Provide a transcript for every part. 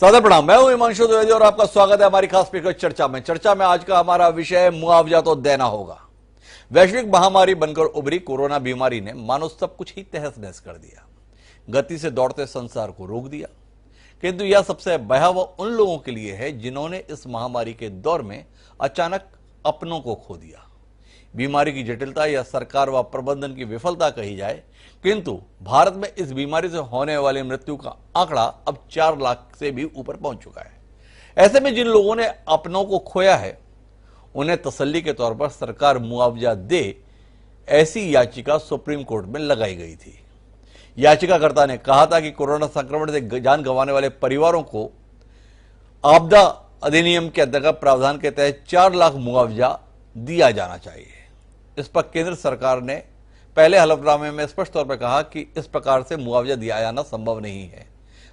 सादर प्रणाम। मैं हूं हिमांशु द्विवेदी और आपका स्वागत है हमारी खास पेशकश चर्चा में। चर्चा में आज का हमारा विषय है मुआवजा तो देना होगा। वैश्विक महामारी बनकर उभरी कोरोना बीमारी ने मानो सब कुछ ही तहस नहस कर दिया, गति से दौड़ते संसार को रोक दिया। किंतु यह सबसे भयावह उन लोगों के लिए है जिन्होंने इस महामारी के दौर में अचानक अपनों को खो दिया। बीमारी की जटिलता या सरकार व प्रबंधन की विफलता कही जाए, किंतु भारत में इस बीमारी से होने वाली मृत्यु का आंकड़ा अब 4 लाख से भी ऊपर पहुंच चुका है। ऐसे में जिन लोगों ने अपनों को खोया है, उन्हें तसल्ली के तौर पर सरकार मुआवजा दे, ऐसी याचिका सुप्रीम कोर्ट में लगाई गई थी। याचिकाकर्ता ने कहा था कि कोरोना संक्रमण से जान गंवाने वाले परिवारों को आपदा अधिनियम के अंतर्गत प्रावधान के तहत 4 लाख मुआवजा दिया जाना चाहिए। इस पर केंद्र सरकार ने पहले हलफनामे में स्पष्ट तौर पर कहा कि इस प्रकार से मुआवजा दिया जाना संभव नहीं है।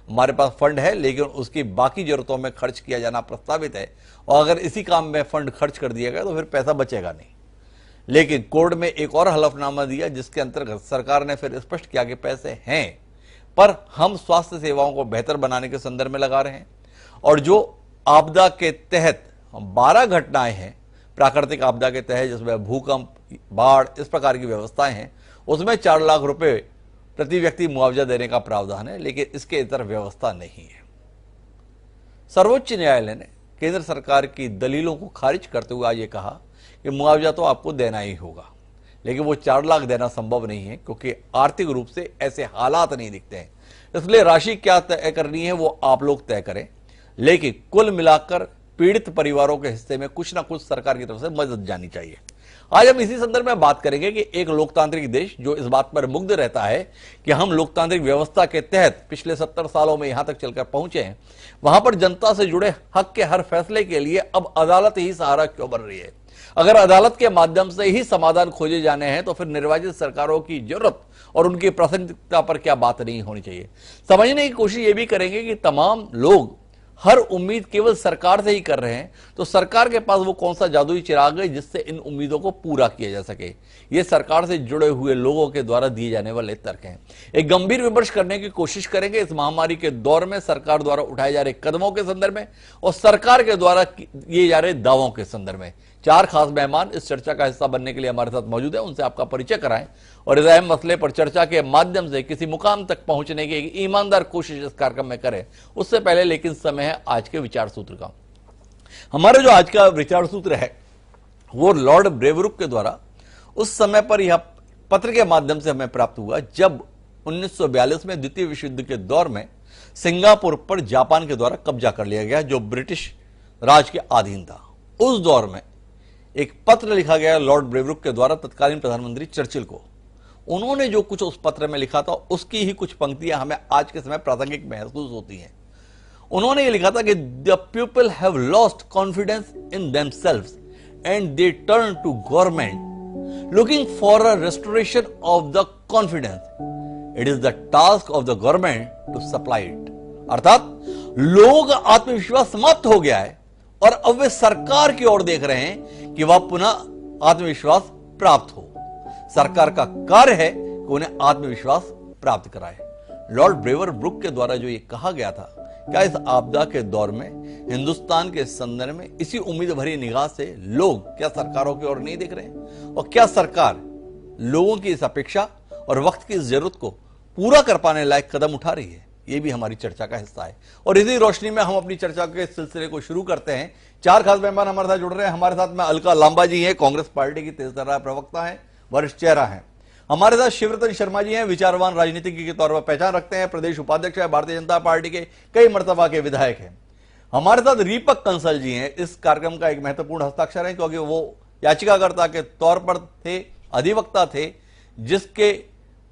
हमारे पास फंड है, लेकिन उसकी बाकी जरूरतों में खर्च किया जाना प्रस्तावित है, और अगर इसी काम में फंड खर्च कर दिया गया तो फिर पैसा बचेगा नहीं। लेकिन कोर्ट में एक और हलफनामा दिया, जिसके अंतर्गत सरकार ने फिर स्पष्ट किया कि पैसे हैं, पर हम स्वास्थ्य सेवाओं को बेहतर बनाने के संदर्भ में लगा रहे हैं, और जो आपदा के तहत 12 घटनाएं हैं, प्राकृतिक आपदा के तहत जिसमें भूकंप, बाढ़, इस प्रकार की व्यवस्थाएं हैं, उसमें 4 लाख रुपए प्रति व्यक्ति मुआवजा देने का प्रावधान है, लेकिन इसके इतर व्यवस्था नहीं है। सर्वोच्च न्यायालय ने केंद्र सरकार की दलीलों को खारिज करते हुए आज ये कहा कि मुआवजा तो आपको देना ही होगा, लेकिन वो 4 लाख देना संभव नहीं है, क्योंकि आर्थिक रूप से ऐसे हालात नहीं दिखते हैं। इसलिए राशि क्या तय करनी है वो आप लोग तय करें, लेकिन कुल मिलाकर पीड़ित परिवारों के हिस्से में कुछ ना कुछ सरकार की तरफ से मदद जानी चाहिए। आज हम इसी संदर्भ में बात करेंगे कि एक लोकतांत्रिक देश जो इस बात पर मुग्ध रहता है कि हम लोकतांत्रिक व्यवस्था के तहत पिछले 70 सालों में यहां तक चलकर पहुंचे हैं, वहां पर जनता से जुड़े हक के हर फैसले के लिए अब अदालत ही सहारा क्यों बन रही है। अगर अदालत के माध्यम से ही समाधान खोजे जाने हैं तो फिर निर्वाचित सरकारों की जरूरत और उनकी प्रासंगिकता पर क्या बात नहीं होनी चाहिए। समझने की कोशिश ये भी करेंगे कि तमाम लोग हर उम्मीद केवल सरकार से ही कर रहे हैं, तो सरकार के पास वो कौन सा जादुई चिराग है जिससे इन उम्मीदों को पूरा किया जा सके। ये सरकार से जुड़े हुए लोगों के द्वारा दिए जाने वाले तर्क हैं। एक गंभीर विमर्श करने की कोशिश करेंगे इस महामारी के दौर में सरकार द्वारा उठाए जा रहे कदमों के संदर्भ में और सरकार के द्वारा किए जा रहे दावों के संदर्भ में। 4 खास मेहमान इस चर्चा का हिस्सा बनने के लिए हमारे साथ मौजूद है, उनसे आपका परिचय कराएं और इस अहम मसले पर चर्चा के माध्यम से किसी मुकाम तक पहुंचने की एक ईमानदार कोशिश इस कार्यक्रम में करें। उससे पहले लेकिन समय है आज के विचार सूत्र का। हमारे जो आज का विचार सूत्र है वो लॉर्ड ब्रेवरुक के द्वारा उस समय पर यह पत्र के माध्यम से हमें प्राप्त हुआ जब 1942 में द्वितीय विश्व युद्ध के दौर में सिंगापुर पर जापान के द्वारा कब्जा कर लिया गया, जो ब्रिटिश राज के अधीन था। उस दौर में एक पत्र लिखा गया लॉर्ड ब्रेवरुक के द्वारा तत्कालीन प्रधानमंत्री चर्चिल को। उन्होंने जो कुछ उस पत्र में लिखा था उसकी ही कुछ पंक्तियां हमें आज के समय प्रासंगिक महसूस होती हैं। उन्होंने ये लिखा था कि the people have lost confidence in themselves and they turn to government looking for a restoration of the confidence. It is the task of the government to supply it. अर्थात लोगों का आत्मविश्वास समाप्त हो गया है और अब वे सरकार की ओर देख रहे हैं कि वह पुनः आत्मविश्वास प्राप्त हो। सरकार का कार्य है कि उन्हें आत्मविश्वास प्राप्त कराए। लॉर्ड ब्रेवरुक के द्वारा जो ये कहा गया था, क्या इस आपदा के दौर में हिंदुस्तान के संदर्भ में इसी उम्मीद भरी निगाह से लोग क्या सरकारों की ओर नहीं देख रहे हैं, और क्या सरकार लोगों की इस अपेक्षा और वक्त की इस जरूरत को पूरा कर पाने लायक कदम उठा रही है? ये भी हमारी चर्चा का हिस्सा है और इसी रोशनी में हम अपनी चर्चा के सिलसिले को शुरू करते हैं। 4 खास मेहमान हमारे साथ जुड़ रहे हैं। हमारे साथ में अलका लांबा जी हैं, कांग्रेस पार्टी की तेजतर्रार प्रवक्ता हैं, वरिष्ठ चेहरा हैं। हमारे साथ शिवरतन शर्मा जी हैं, विचारवान राजनीतिज्ञ के तौर पर पहचान रखते हैं, प्रदेश उपाध्यक्ष है, भारतीय जनता पार्टी के कई मर्तबा के विधायक हैं। हमारे साथ दीपक कंसल जी हैं, इस कार्यक्रम का एक महत्वपूर्ण हस्ताक्षर है क्योंकि वो याचिकाकर्ता के तौर पर थे, अधिवक्ता थे, जिसके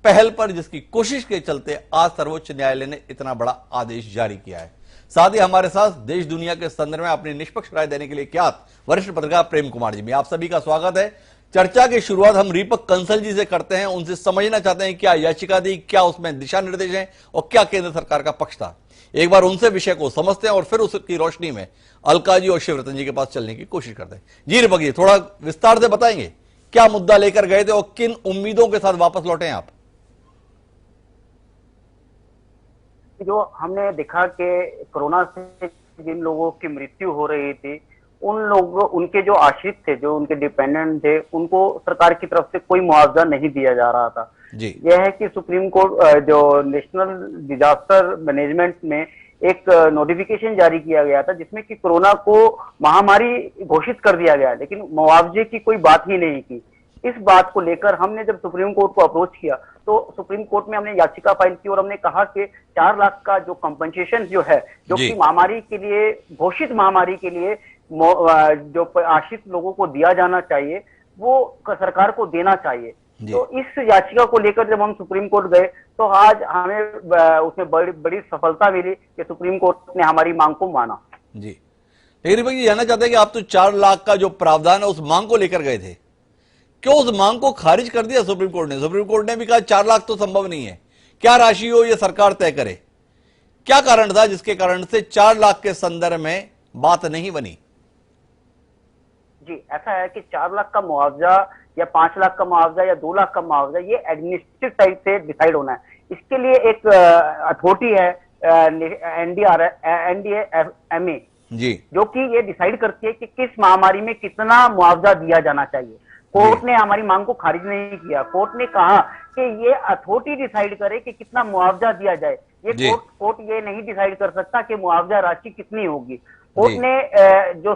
पहल पर, जिसकी कोशिश के चलते आज सर्वोच्च न्यायालय ने इतना बड़ा आदेश जारी किया है। साथ ही हमारे साथ देश दुनिया के संदर्भ में अपनी निष्पक्ष राय देने के लिए ख्यात वरिष्ठ पत्रकार प्रेम कुमार जी। आप सभी का स्वागत है। चर्चा की शुरुआत हम दीपक कंसल जी से करते हैं। उनसे समझना चाहते हैं क्या याचिका दी, क्या उसमें दिशा निर्देश हैं और क्या केंद्र सरकार का पक्ष था। एक बार उनसे विषय को समझते हैं और फिर उसकी रोशनी में अलका जी और शिवरतन जी के पास चलने की कोशिश करते हैं। जी दीपक जी, थोड़ा विस्तार से बताएंगे क्या मुद्दा लेकर गए थे और किन उम्मीदों के साथ वापस लौटे हैं आप? जो हमने देखा कि कोरोना से जिन लोगों की मृत्यु हो रही थी, उन लोगों, उनके जो आश्रित थे, जो उनके डिपेंडेंट थे, उनको सरकार की तरफ से कोई मुआवजा नहीं दिया जा रहा था। जी यह है कि सुप्रीम कोर्ट जो नेशनल डिजास्टर मैनेजमेंट में एक नोटिफिकेशन जारी किया गया था, जिसमें कि कोरोना को महामारी घोषित कर दिया गया, लेकिन मुआवजे की कोई बात ही नहीं की। इस बात को लेकर हमने जब सुप्रीम कोर्ट को अप्रोच किया, तो सुप्रीम कोर्ट में हमने याचिका फाइल की और हमने कहा कि 4 लाख का जो कंपनसेशन जो है, जो कि महामारी के लिए, घोषित महामारी के लिए जो आश्रित लोगों को दिया जाना चाहिए, वो सरकार को देना चाहिए। तो इस याचिका को लेकर जब हम सुप्रीम कोर्ट गए, तो आज हमें उसमें बड़ी सफलता मिली कि सुप्रीम कोर्ट ने हमारी मांग को माना। जी, लेकिन भाई जानना चाहते हैं कि आप तो 4 लाख का जो प्रावधान है उस मांग को लेकर गए थे, क्यों उस मांग को खारिज कर दिया सुप्रीम कोर्ट ने? सुप्रीम कोर्ट ने भी कहा 4 लाख तो संभव नहीं है, क्या राशि हो ये सरकार तय करे। क्या कारण था जिसके कारण से 4 लाख के संदर्भ में बात नहीं बनी? जी, ऐसा है कि 4 लाख का मुआवजा या 5 लाख का मुआवजा या 2 लाख का मुआवजा, ये एडमिनिस्ट्रेटिव साइड से डिसाइड होना है। इसके लिए एक अथॉरिटी है, NDMA जी, जो कि ये डिसाइड करती है कि किस महामारी में कितना मुआवजा दिया जाना चाहिए। कोर्ट ने हमारी मांग को खारिज नहीं किया। कोर्ट ने कहा कि ये अथॉरिटी डिसाइड करे कि कितना मुआवजा दिया जाए। ये कोर्ट ये नहीं डिसाइड कर सकता कि मुआवजा राशि कितनी होगी। कोर्ट ने जो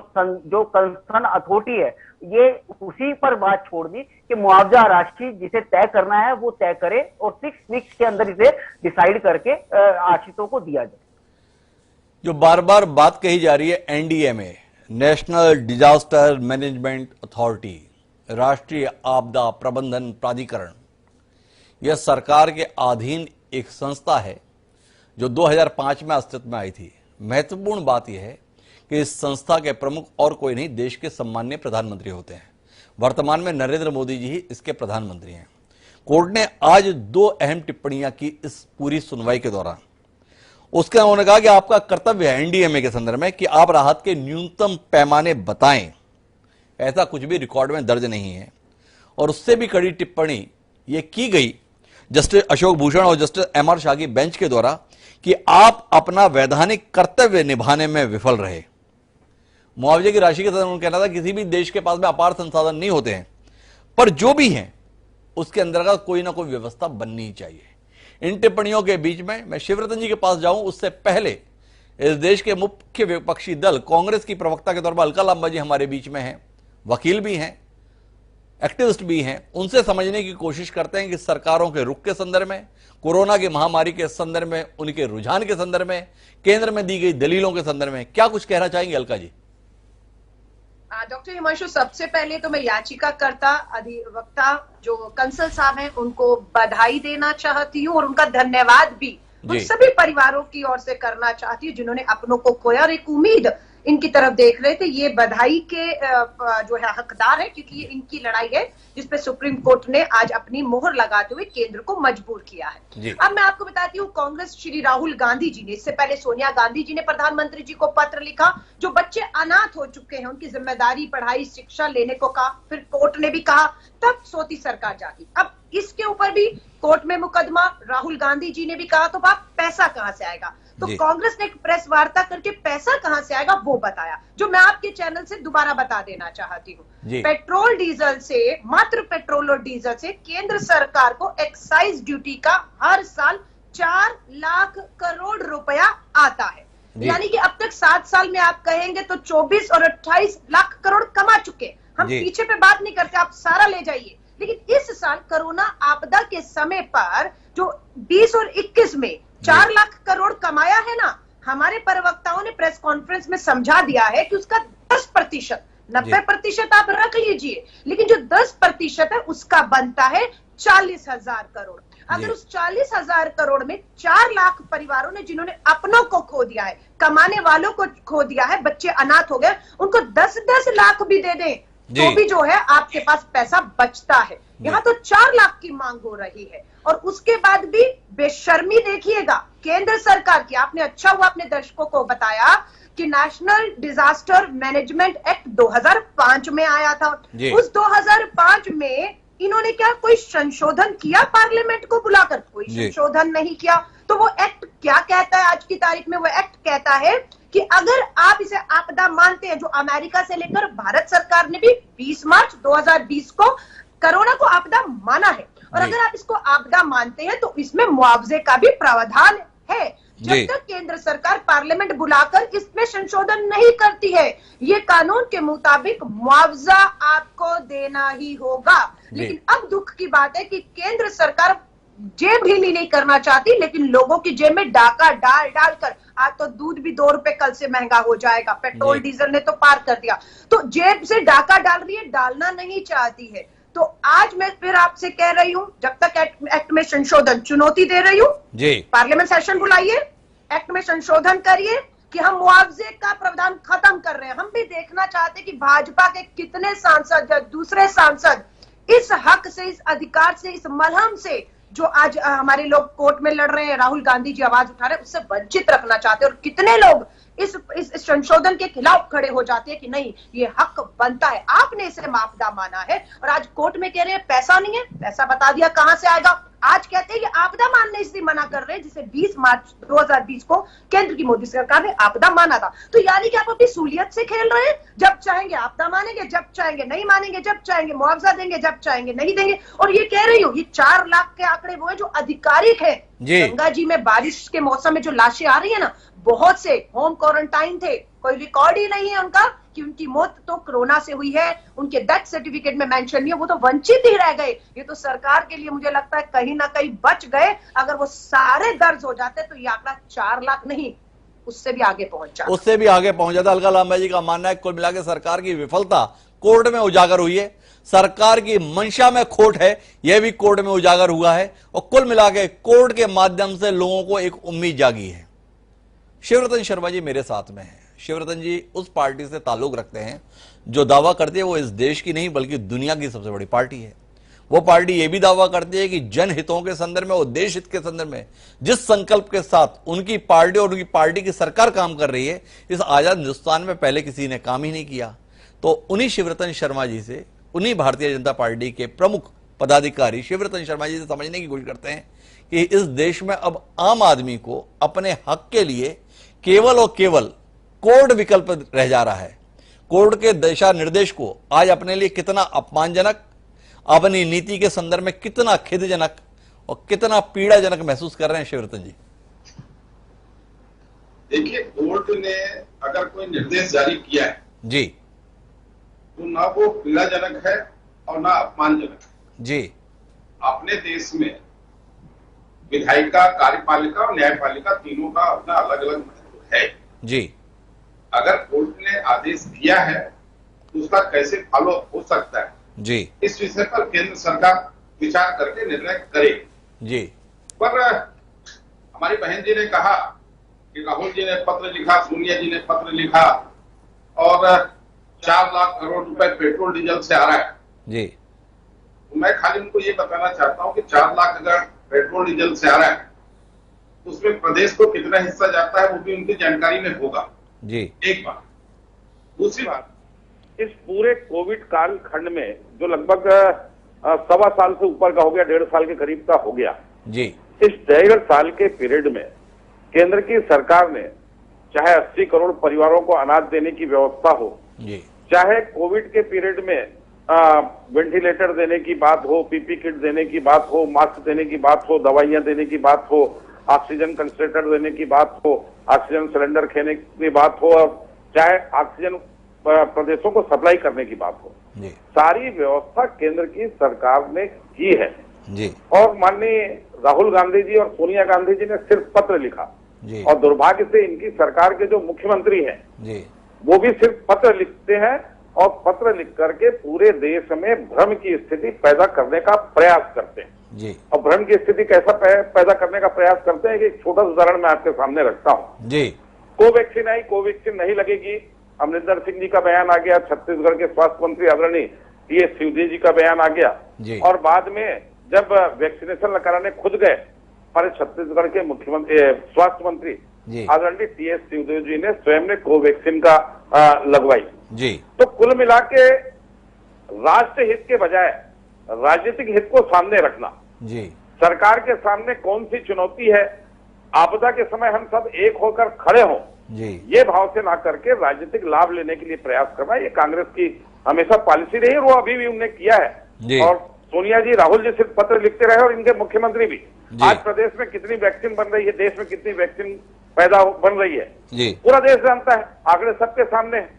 कंसर्न अथॉरिटी है, ये उसी पर बात छोड़ दी कि मुआवजा राशि जिसे तय करना है वो तय करे और 6 वीक्स के अंदर इसे डिसाइड करके आश्रितों को दिया जाए। जो बार बार बात कही जा रही है NDMA, national disaster management authority, राष्ट्रीय आपदा प्रबंधन प्राधिकरण, यह सरकार के अधीन एक संस्था है जो 2005 में अस्तित्व में आई थी। महत्वपूर्ण बात यह है कि इस संस्था के प्रमुख और कोई नहीं, देश के सम्माननीय प्रधानमंत्री होते हैं। वर्तमान में नरेंद्र मोदी जी ही इसके प्रधानमंत्री हैं। कोर्ट ने आज 2 अहम टिप्पणियां की इस पूरी सुनवाई के दौरान। उसके उन्होंने कहा कि आपका कर्तव्य है NDMA के संदर्भ में कि आप राहत के न्यूनतम पैमाने बताएं, ऐसा कुछ भी रिकॉर्ड में दर्ज नहीं है। और उससे भी कड़ी टिप्पणी यह की गई जस्टिस अशोक भूषण और जस्टिस MR शाह की बेंच के द्वारा कि आप अपना वैधानिक कर्तव्य निभाने में विफल रहे। मुआवजे की राशि के संदर्भ में कहना था किसी भी देश के पास में अपार संसाधन नहीं होते हैं, पर जो भी हैं उसके अंतर्गत कोई ना कोई व्यवस्था बननी चाहिए। इन टिप्पणियों के बीच में मैं शिवरतन जी के पास जाऊं उससे पहले इस देश के मुख्य विपक्षी दल कांग्रेस की प्रवक्ता के तौर पर अलका लांबा जी हमारे बीच में हैं, वकील भी हैं, एक्टिविस्ट भी हैं। उनसे समझने की कोशिश करते हैं कि सरकारों के रुख के संदर्भ में, कोरोना की महामारी के संदर्भ में, उनके रुझान के संदर्भ में, केंद्र में दी गई दलीलों के संदर्भ में क्या कुछ कहना चाहेंगे अलका जी? डॉक्टर हिमांशु, सबसे पहले तो मैं याचिकाकर्ता अधिवक्ता जो कंसल साहब हैं उनको बधाई देना चाहती हूँ और उनका धन्यवाद भी उन सभी परिवारों की ओर से करना चाहती हूँ जिन्होंने अपनों को खोया और एक उम्मीद इनकी तरफ देख रहे थे। ये बधाई के जो है हकदार है, क्योंकि ये इनकी लड़ाई है जिसपे सुप्रीम कोर्ट ने आज अपनी मोहर लगाते हुए केंद्र को मजबूर किया है। अब मैं आपको बताती हूँ, कांग्रेस श्री राहुल गांधी जी ने, इससे पहले सोनिया गांधी जी ने प्रधानमंत्री जी को पत्र लिखा। जो बच्चे अनाथ हो चुके हैं उनकी जिम्मेदारी पढ़ाई शिक्षा लेने को कहा, फिर कोर्ट ने भी कहा, तब सोती सरकार जागी। अब इसके ऊपर भी कोर्ट में मुकदमा, राहुल गांधी जी ने भी कहा, तो बाप पैसा कहां से आएगा? तो कांग्रेस ने एक प्रेस वार्ता करके पैसा कहां से आएगा वो बताया, जो मैं आपके चैनल से दोबारा बता देना चाहती हूँ। पेट्रोल डीजल से, मात्र पेट्रोल और डीजल से केंद्र सरकार को एक्साइज ड्यूटी का हर साल 4 लाख करोड़ रुपया आता है। यानी कि अब तक 7 साल में आप कहेंगे तो 24 और 28 लाख करोड़ कमा चुके। हम पीछे पे बात नहीं करते, आप सारा ले जाइए। लेकिन इस साल कोरोना आपदा के समय पर जो 20 और 21 में 4 लाख करोड़ कमाया है ना, हमारे प्रवक्ताओं ने प्रेस कॉन्फ्रेंस में समझा दिया है कि उसका 10%, 90% आप रख लीजिए, लेकिन जो 10% है उसका बनता है 40,000 करोड़। अगर उस 40,000 करोड़ में 4 लाख परिवारों ने, जिन्होंने अपनों को खो दिया है, कमाने वालों को खो दिया है, बच्चे अनाथ हो गए, उनको 10-10 लाख भी दे दें तो भी जो है आपके पास पैसा बचता है। यहाँ तो 4 लाख की मांग हो रही है और उसके बाद भी बेशर्मी देखिएगा केंद्र सरकार की। आपने अच्छा हुआ अपने दर्शकों को बताया कि नेशनल डिजास्टर मैनेजमेंट एक्ट 2005 में आया था। उस 2005 में इन्होंने क्या कोई संशोधन किया? पार्लियामेंट को बुलाकर कोई संशोधन नहीं किया। तो वो एक्ट क्या कहता है आज की तारीख में? वो एक्ट कहता है कि अगर आप इसे आपदा मानते हैं, जो अमेरिका से लेकर भारत सरकार ने भी 20 मार्च 2020 को कोरोना को आपदा माना है, और अगर आप इसको आपदा मानते हैं तो इसमें मुआवजे का भी प्रावधान है। जब तक केंद्र सरकार पार्लियामेंट बुलाकर इसमें संशोधन नहीं करती है, ये कानून के मुताबिक मुआवजा आपको देना ही होगा। लेकिन अब दुख की बात है कि केंद्र सरकार जेब ढीली नहीं करना चाहती, लेकिन लोगों की जेब में डाका डाल डालकर, आज तो दूध भी 2 रुपए कल से महंगा हो जाएगा, पेट्रोल डीजल ने तो पार कर दिया, तो जेब से डाका डाल रही है, डालना नहीं चाहती है। तो आज मैं फिर आपसे कह रही हूं, जब तक एक्ट में संशोधन, चुनौती दे रही हूं जी, पार्लियामेंट सेशन बुलाइए, एक्ट में संशोधन करिए कि हम मुआवजे का प्रावधान खत्म कर रहे हैं। हम भी देखना चाहते हैं कि भाजपा के कितने सांसद या दूसरे सांसद इस हक से, इस अधिकार से, इस मलहम से, जो आज हमारे लोग कोर्ट में लड़ रहे हैं, राहुल गांधी जी आवाज उठा रहे हैं, उससे वंचित रखना चाहते हैं, और कितने लोग इस संशोधन के खिलाफ खड़े हो जाते हैं कि नहीं, ये हक बनता है, आपने इसे आपदा माना है, और आज कोर्ट में कह रहे हैं पैसा नहीं है। पैसा बता दिया कहां से आएगा। आज कहते हैं ये आपदा मानने इसलिए मना कर रहे हैं जिसे 20 मार्च 2020 को केंद्र की मोदी सरकार ने आपदा माना था। तो यानी कि आप अपनी सूलियत से खेल रहे हैं, जब चाहेंगे आपदा मानेंगे, जब चाहेंगे नहीं मानेंगे, जब चाहेंगे मुआवजा देंगे, जब चाहेंगे नहीं देंगे। और ये कह रही हूँ, ये 4 लाख के आंकड़े वो है जो आधिकारिक है। गंगा जी में बारिश के मौसम में जो लाशें आ रही है ना, बहुत से होम क्वारंटाइन थे, कोई रिकॉर्ड ही नहीं है उनका कि उनकी मौत तो कोरोना से हुई है, उनके डेथ सर्टिफिकेट में मेंशन नहीं है, वो तो वंचित ही रह गए। ये तो सरकार के लिए मुझे लगता है कहीं ना कहीं बच गए। अगर वो सारे दर्ज हो जाते तो ये आंकड़ा 4 लाख नहीं, उससे भी आगे पहुंच जाता, उससे भी आगे पहुंच जाता। अलका लांबा जी का मानना है कुल मिलाकर सरकार की विफलता कोर्ट में उजागर हुई है, सरकार की मंशा में खोट है, यह भी कोर्ट में उजागर हुआ है, और कुल मिलाकर कोर्ट के माध्यम से लोगों को एक उम्मीद जागी है। शिवरतन शर्मा जी मेरे साथ में हैं। शिवरतन जी उस पार्टी से ताल्लुक रखते हैं जो दावा करती है वो इस देश की नहीं बल्कि दुनिया की सबसे बड़ी पार्टी है। वो पार्टी ये भी दावा करती है कि जनहितों के संदर्भ में और देश हित के संदर्भ में जिस संकल्प के साथ उनकी पार्टी और उनकी पार्टी की सरकार काम कर रही है, इस आजाद हिंदुस्तान में पहले किसी ने काम ही नहीं किया। तो उन्हीं शिवरतन शर्मा जी से, उन्हीं भारतीय जनता पार्टी के प्रमुख पदाधिकारी शिवरतन शर्मा जी से समझने की कोशिश करते हैं कि इस देश में अब आम आदमी को अपने हक के लिए केवल और केवल कोर्ट विकल्प रह जा रहा है। कोर्ट के दिशा निर्देश को आज अपने लिए कितना अपमानजनक, अपनी नीति के संदर्भ में कितना खेदजनक और कितना पीड़ाजनक महसूस कर रहे हैं शिवरतन जी? देखिए, कोर्ट ने अगर कोई निर्देश जारी किया है जी, तो ना वो पीड़ाजनक है और ना अपमानजनक है जी। अपने देश में विधायिका, कार्यपालिका और न्यायपालिका तीनों का अपना अलग अलग महत्व है जी। अगर कोर्ट ने आदेश दिया है तो उसका कैसे फॉलो हो सकता है जी, इस विषय पर केंद्र सरकार विचार करके निर्णय करे जी। पर हमारी बहन जी ने कहा कि राहुल जी ने पत्र लिखा, सोनिया जी ने पत्र लिखा और 4 लाख करोड़ रुपए पेट्रोल डीजल से आ रहा है जी। तो मैं खाली उनको ये बताना चाहता हूँ कि 4 लाख अगर पेट्रोल डीजल से आ रहा है तो उसमें प्रदेश को कितना हिस्सा जाता है वो भी उनकी जानकारी में होगा जी। एक बात। दूसरी बात, इस पूरे कोविड काल खंड में जो लगभग 1.25 साल से ऊपर का हो गया, 1.5 साल के करीब का हो गया जी, इस 1.5 साल के पीरियड में केंद्र की सरकार ने चाहे 80 करोड़ परिवारों को अनाज देने की व्यवस्था हो जी, चाहे कोविड के पीरियड में वेंटिलेटर देने की बात हो, पीपी किट देने की बात हो, मास्क देने की बात हो, दवाइयां देने की बात हो, ऑक्सीजन कंसंट्रेटर देने की बात हो, ऑक्सीजन सिलेंडर खेने की बात हो, और चाहे ऑक्सीजन प्रदेशों को सप्लाई करने की बात हो, जी, सारी व्यवस्था केंद्र की सरकार ने की है जी, और माननीय राहुल गांधी जी और सोनिया गांधी जी ने सिर्फ पत्र लिखा जी, और दुर्भाग्य से इनकी सरकार के जो मुख्यमंत्री हैं जी, वो भी सिर्फ पत्र लिखते हैं और पत्र लिख करके पूरे देश में भ्रम की स्थिति पैदा करने का प्रयास करते हैं जी, और भ्रम की स्थिति कैसा पैदा करने का प्रयास करते हैं कि एक छोटा सा उदाहरण मैं आपके सामने रखता हूँ जी। कोवैक्सीन आई, कोवैक्सीन नहीं लगेगी, अमरिंदर सिंह जी का बयान आ गया, छत्तीसगढ़ के स्वास्थ्य मंत्री आदरणीय टी.एस. सिंहदेव जी का बयान आ गया जी। और बाद में जब वैक्सीनेशन कराने खुद गए हमारे छत्तीसगढ़ के मुख्यमंत्री स्वास्थ्य मंत्री आदरणीय टी.एस. सिंहदेव जी ने स्वयं ने कोवैक्सीन का लगवाई जी। तो कुल मिला के राष्ट्र हित के बजाय राजनीतिक हित को सामने रखना जी, सरकार के सामने कौन सी चुनौती है आपदा के समय हम सब एक होकर खड़े हों, जी ये भाव से ना करके राजनीतिक लाभ लेने के लिए प्रयास करना, ये कांग्रेस की हमेशा पॉलिसी रही है और वो अभी भी उन्हें किया जी। है। और सोनिया जी, राहुल जी सिर्फ पत्र लिखते रहे और इनके मुख्यमंत्री भी। जी। आज प्रदेश में कितनी वैक्सीन बन रही है, देश में कितनी वैक्सीन बन रही है, जी पूरा देश जानता है, आंकड़े सबके सामने है।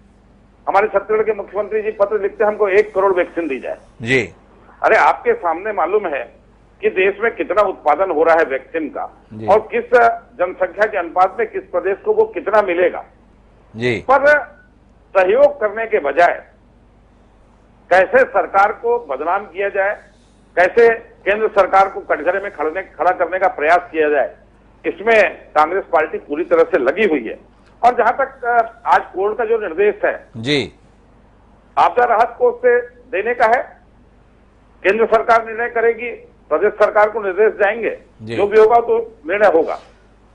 हमारे छत्तीसगढ़ के मुख्यमंत्री जी पत्र लिखते हैं हमको 1 करोड़ वैक्सीन दी जाए। जी अरे आपके सामने मालूम है कि देश में कितना उत्पादन हो रहा है वैक्सीन का जी। और किस जनसंख्या के अनुपात में किस प्रदेश को वो कितना मिलेगा। जी पर सहयोग करने के बजाय कैसे सरकार को बदनाम किया जाए, कैसे केंद्र सरकार को कटघरे में खड़ा करने का प्रयास किया जाए, इसमें कांग्रेस पार्टी पूरी तरह से लगी हुई है। और जहां तक आज कोर्ट का जो निर्देश है जी आपदा राहत कोष से देने का है, केंद्र सरकार निर्णय करेगी, प्रदेश सरकार को निर्देश जाएंगे, जो भी होगा तो निर्णय होगा।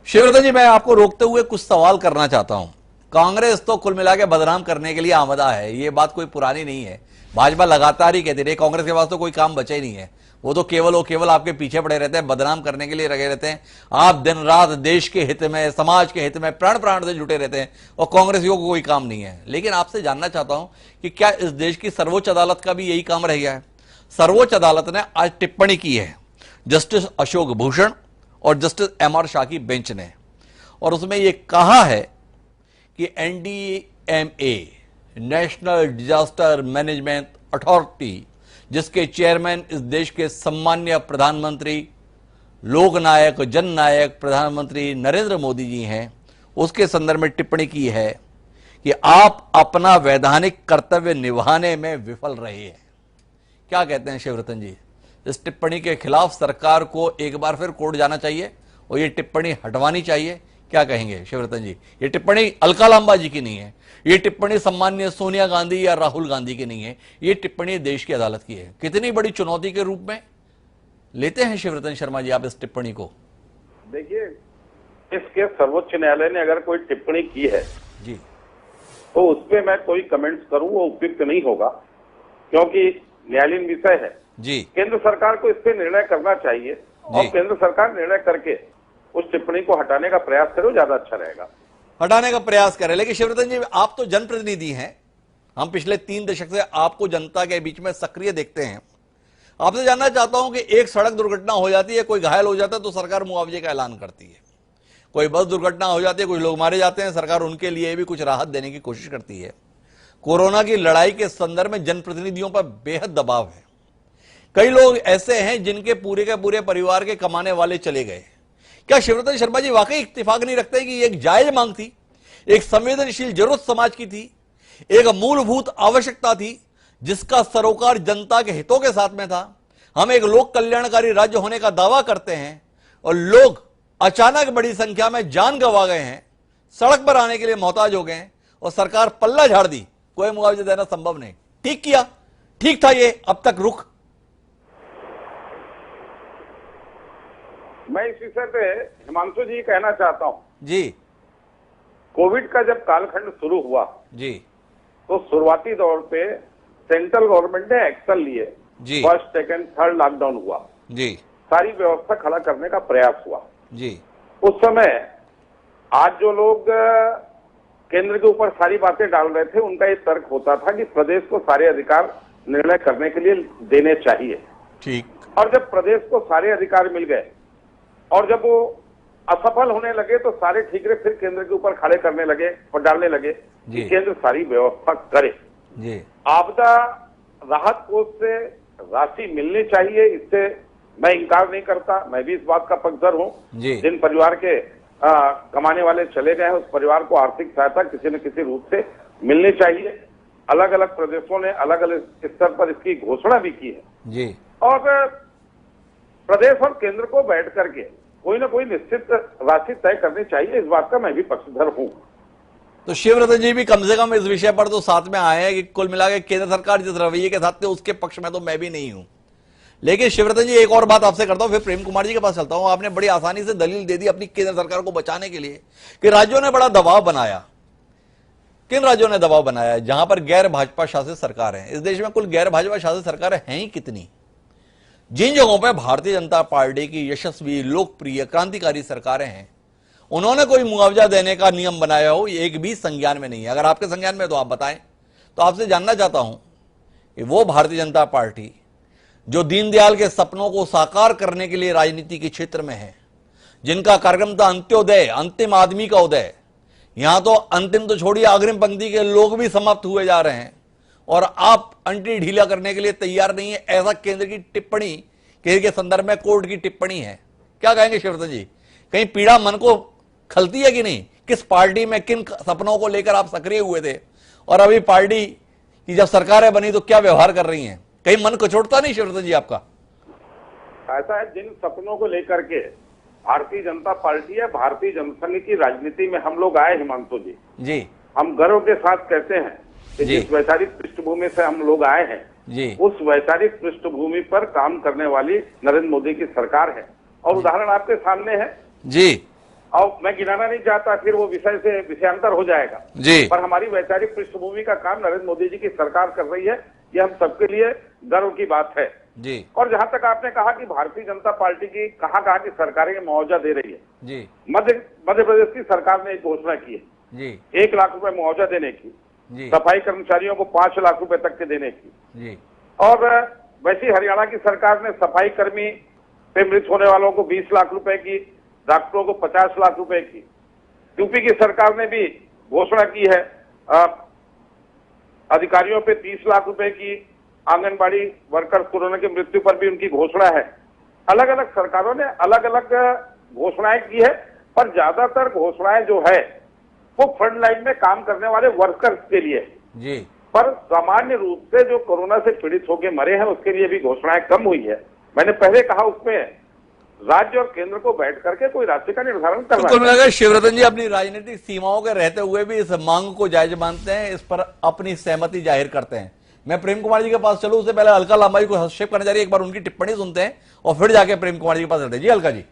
शिवरतन जी, मैं आपको रोकते हुए कुछ सवाल करना चाहता हूं। कांग्रेस तो कुल मिला के बदनाम करने के लिए आमदा है, ये बात कोई पुरानी नहीं है। भाजपा लगातार ही कहती रही, कांग्रेस के पास तो कोई काम बचा ही नहीं है, वो तो केवल आपके पीछे पड़े रहते हैं, बदनाम करने के लिए लगे रहते हैं। आप दिन रात देश के हित में, समाज के हित में प्राण से जुटे रहते हैं और कांग्रेसियों को कोई काम नहीं है। लेकिन आपसे जानना चाहता हूं कि क्या इस देश की सर्वोच्च अदालत का भी यही काम रह गया है? सर्वोच्च अदालत ने आज टिप्पणी की है जस्टिस अशोक भूषण और जस्टिस एमआर शाह की बेंच ने, और उसमें यह कहा है कि NDMA, national disaster management authority, जिसके चेयरमैन इस देश के सम्मान्य प्रधानमंत्री, लोकनायक, जननायक प्रधानमंत्री नरेंद्र मोदी जी हैं, उसके संदर्भ में टिप्पणी की है कि आप अपना वैधानिक कर्तव्य निभाने में विफल रहे हैं। क्या कहते हैं शिवरतन जी, इस टिप्पणी के खिलाफ सरकार को एक बार फिर कोर्ट जाना चाहिए और ये टिप्पणी हटवानी चाहिए? क्या कहेंगे शिवरतन जी? ये टिप्पणी अलका लांबा जी की नहीं है, ये टिप्पणी सम्मान्य सोनिया गांधी या राहुल गांधी की नहीं है, ये टिप्पणी देश की अदालत की है। कितनी बड़ी चुनौती के रूप में लेते हैं शिवरतन शर्मा जी आप इस टिप्पणी को? देखिए, इसके सर्वोच्च न्यायालय ने अगर कोई टिप्पणी की है जी, तो उस पर मैं कोई कमेंट्स करूं वो उपयुक्त नहीं होगा, क्योंकि न्यायालयीन विषय है जी। केंद्र सरकार को इस पे निर्णय करना चाहिए और केंद्र सरकार निर्णय करके उस टिप्पणी को हटाने का प्रयास करे, ज्यादा अच्छा रहेगा। हटाने का प्रयास करें। लेकिन शिवरतन जी, आप तो जनप्रतिनिधि हैं, हम पिछले 3 दशक से आपको जनता के बीच में सक्रिय देखते हैं। आपसे जानना चाहता हूं कि एक सड़क दुर्घटना हो जाती है, कोई घायल हो जाता है तो सरकार मुआवजे का ऐलान करती है, कोई बस दुर्घटना हो जाती है, कुछ लोग मारे जाते हैं, सरकार उनके लिए भी कुछ राहत देने की कोशिश करती है। कोरोना की लड़ाई के संदर्भ में जनप्रतिनिधियों पर बेहद दबाव है। कई लोग ऐसे हैं जिनके पूरे के पूरे परिवार के कमाने वाले चले गए। क्या शिवरतन शर्मा जी वाकई इत्तेफाक नहीं रखते कि एक जायज मांग थी, एक संवेदनशील जरूरत समाज की थी, एक मूलभूत आवश्यकता थी जिसका सरोकार जनता के हितों के साथ में था? हम एक लोक कल्याणकारी राज्य होने का दावा करते हैं और लोग अचानक बड़ी संख्या में जान गंवा गए हैं, सड़क पर आने के लिए मोहताज हो गए हैं और सरकार पल्ला झाड़ दी, कोई मुआवजा देना संभव नहीं। ठीक किया, ठीक था ये अब तक रुख? मैं इस विषय पे हिमांशु जी कहना चाहता हूं जी। कोविड का जब कालखंड शुरू हुआ जी तो शुरुआती दौर पे सेंट्रल गवर्नमेंट ने एक्शन लिए जी। फर्स्ट, सेकंड, थर्ड लॉकडाउन हुआ जी सारी व्यवस्था खड़ा करने का प्रयास हुआ जी। उस समय आज जो लोग केंद्र के ऊपर सारी बातें डाल रहे थे उनका ये तर्क होता था कि प्रदेश को सारे अधिकार निर्णय करने के लिए देने चाहिए। ठीक। और जब प्रदेश को सारे अधिकार मिल गए और जब वो असफल होने लगे तो सारे ठीकरे फिर केंद्र के ऊपर खड़े करने लगे और डालने लगे कि केंद्र सारी व्यवस्था करे। जी। आपदा राहत कोष से राशि मिलनी चाहिए, इससे मैं इंकार नहीं करता, मैं भी इस बात का पक्षधर हूं। जिन परिवार के कमाने वाले चले गए हैं उस परिवार को आर्थिक सहायता किसी न किसी रूप से मिलनी चाहिए। अलग अलग प्रदेशों ने अलग अलग स्तर पर इसकी घोषणा भी की है जी। और प्रदेश और केंद्र को बैठ करके कोई ना कोई निश्चित राशि तय करनी चाहिए, इस बात का मैं भी पक्षधर हूं। तो शिवरतन जी भी कम से कम इस विषय पर तो साथ में आए हैं कि कुल मिलाकर केंद्र सरकार जिस रवैये के साथ थे उसके पक्ष में तो मैं भी नहीं हूं। लेकिन शिवरतन जी एक और बात आपसे करता हूं, फिर प्रेम कुमार जी के पास चलता हूं। आपने बड़ी आसानी से दलील दे दी अपनी केंद्र सरकार को बचाने के लिए कि राज्यों ने बड़ा दबाव बनाया। किन राज्यों ने दबाव बनाया? जहां पर गैर भाजपा शासित सरकार है। इस देश में कुल गैर भाजपा शासित सरकारें हैं ही कितनी? जिन जगहों पर भारतीय जनता पार्टी की यशस्वी, लोकप्रिय, क्रांतिकारी सरकारें हैं उन्होंने कोई मुआवजा देने का नियम बनाया हो, एक भी संज्ञान में नहीं है। अगर आपके संज्ञान में है तो आप बताएं। तो आपसे जानना चाहता हूं कि वो भारतीय जनता पार्टी जो दीनदयाल के सपनों को साकार करने के लिए राजनीति के क्षेत्र में है, जिनका कार्यक्रम था अंत्योदय, अंतिम आदमी का उदय, यहां तो अंतिम तो छोड़िए, अग्रिम पंक्ति के लोग भी समाप्त हुए जा रहे हैं और आप अंटी ढीला करने के लिए तैयार नहीं है। ऐसा केंद्र की टिप्पणी, केंद्र के संदर्भ में कोर्ट की टिप्पणी है। क्या कहेंगे शिवरतन जी? कहीं पीड़ा मन को खलती है कि नहीं? किस पार्टी में किन सपनों को लेकर आप सक्रिय हुए थे और अभी पार्टी की जब सरकारें बनी तो क्या व्यवहार कर रही हैं? कहीं मन कचोटता नहीं शिवरतन जी आपका? ऐसा है, जिन सपनों को लेकर के भारतीय जनता पार्टी या भारतीय जनसंघ की राजनीति में हम लोग आए, हिमांशु जी, हम गर्व के साथ कहते हैं कि जिस वैचारिक पृष्ठभूमि से हम लोग आए हैं जी, उस वैचारिक पृष्ठभूमि पर काम करने वाली नरेंद्र मोदी की सरकार है। और उदाहरण आपके सामने है जी, और मैं गिनाना नहीं चाहता, फिर वो विषय से विषयांतर हो जाएगा जी, पर हमारी वैचारिक पृष्ठभूमि का काम नरेंद्र मोदी जी की सरकार कर रही है, ये हम सबके लिए गर्व की बात है जी। और जहां तक आपने कहा कि भारतीय जनता पार्टी की कहा की सरकारें मुआवजा दे रही है जी, मध्य प्रदेश की सरकार ने एक घोषणा की है जी, 1 लाख रुपए मुआवजा देने की, जी, सफाई कर्मचारियों को 5 लाख रुपए तक के देने की, जी, और वैसी हरियाणा की सरकार ने सफाई कर्मी पे मृत होने वालों को 20 लाख रुपए की, डॉक्टरों को 50 लाख रुपए की। यूपी की सरकार ने भी घोषणा की है अधिकारियों पे 30 लाख रुपए की, आंगनबाड़ी वर्कर्स कोरोना की मृत्यु पर भी उनकी घोषणा है। अलग अलग सरकारों ने अलग अलग घोषणाएं की है, पर ज्यादातर घोषणाएं जो है वो फ्रंट लाइन में काम करने वाले वर्कर्स के लिए जी, पर सामान्य रूप से जो कोरोना से पीड़ित होकर मरे हैं उसके लिए भी घोषणाएं कम हुई है। मैंने पहले कहा उसमें राज्य और केंद्र को बैठ करके कोई राशि का निर्धारण करना कुल मिलाकर शिवरतन जी अपनी राजनीतिक सीमाओं के रहते हुए भी इस मांग को जायज मानते हैं, इस पर अपनी सहमति जाहिर करते हैं। मैं प्रेम कुमार जी के पास चलूं, उससे पहले अलका लांबा जी को हस्तक्षेप करना चाहिए, एक बार उनकी टिप्पणी सुनते हैं और फिर जाके प्रेम कुमार जी के पास चलते हैं। जी अलका जी।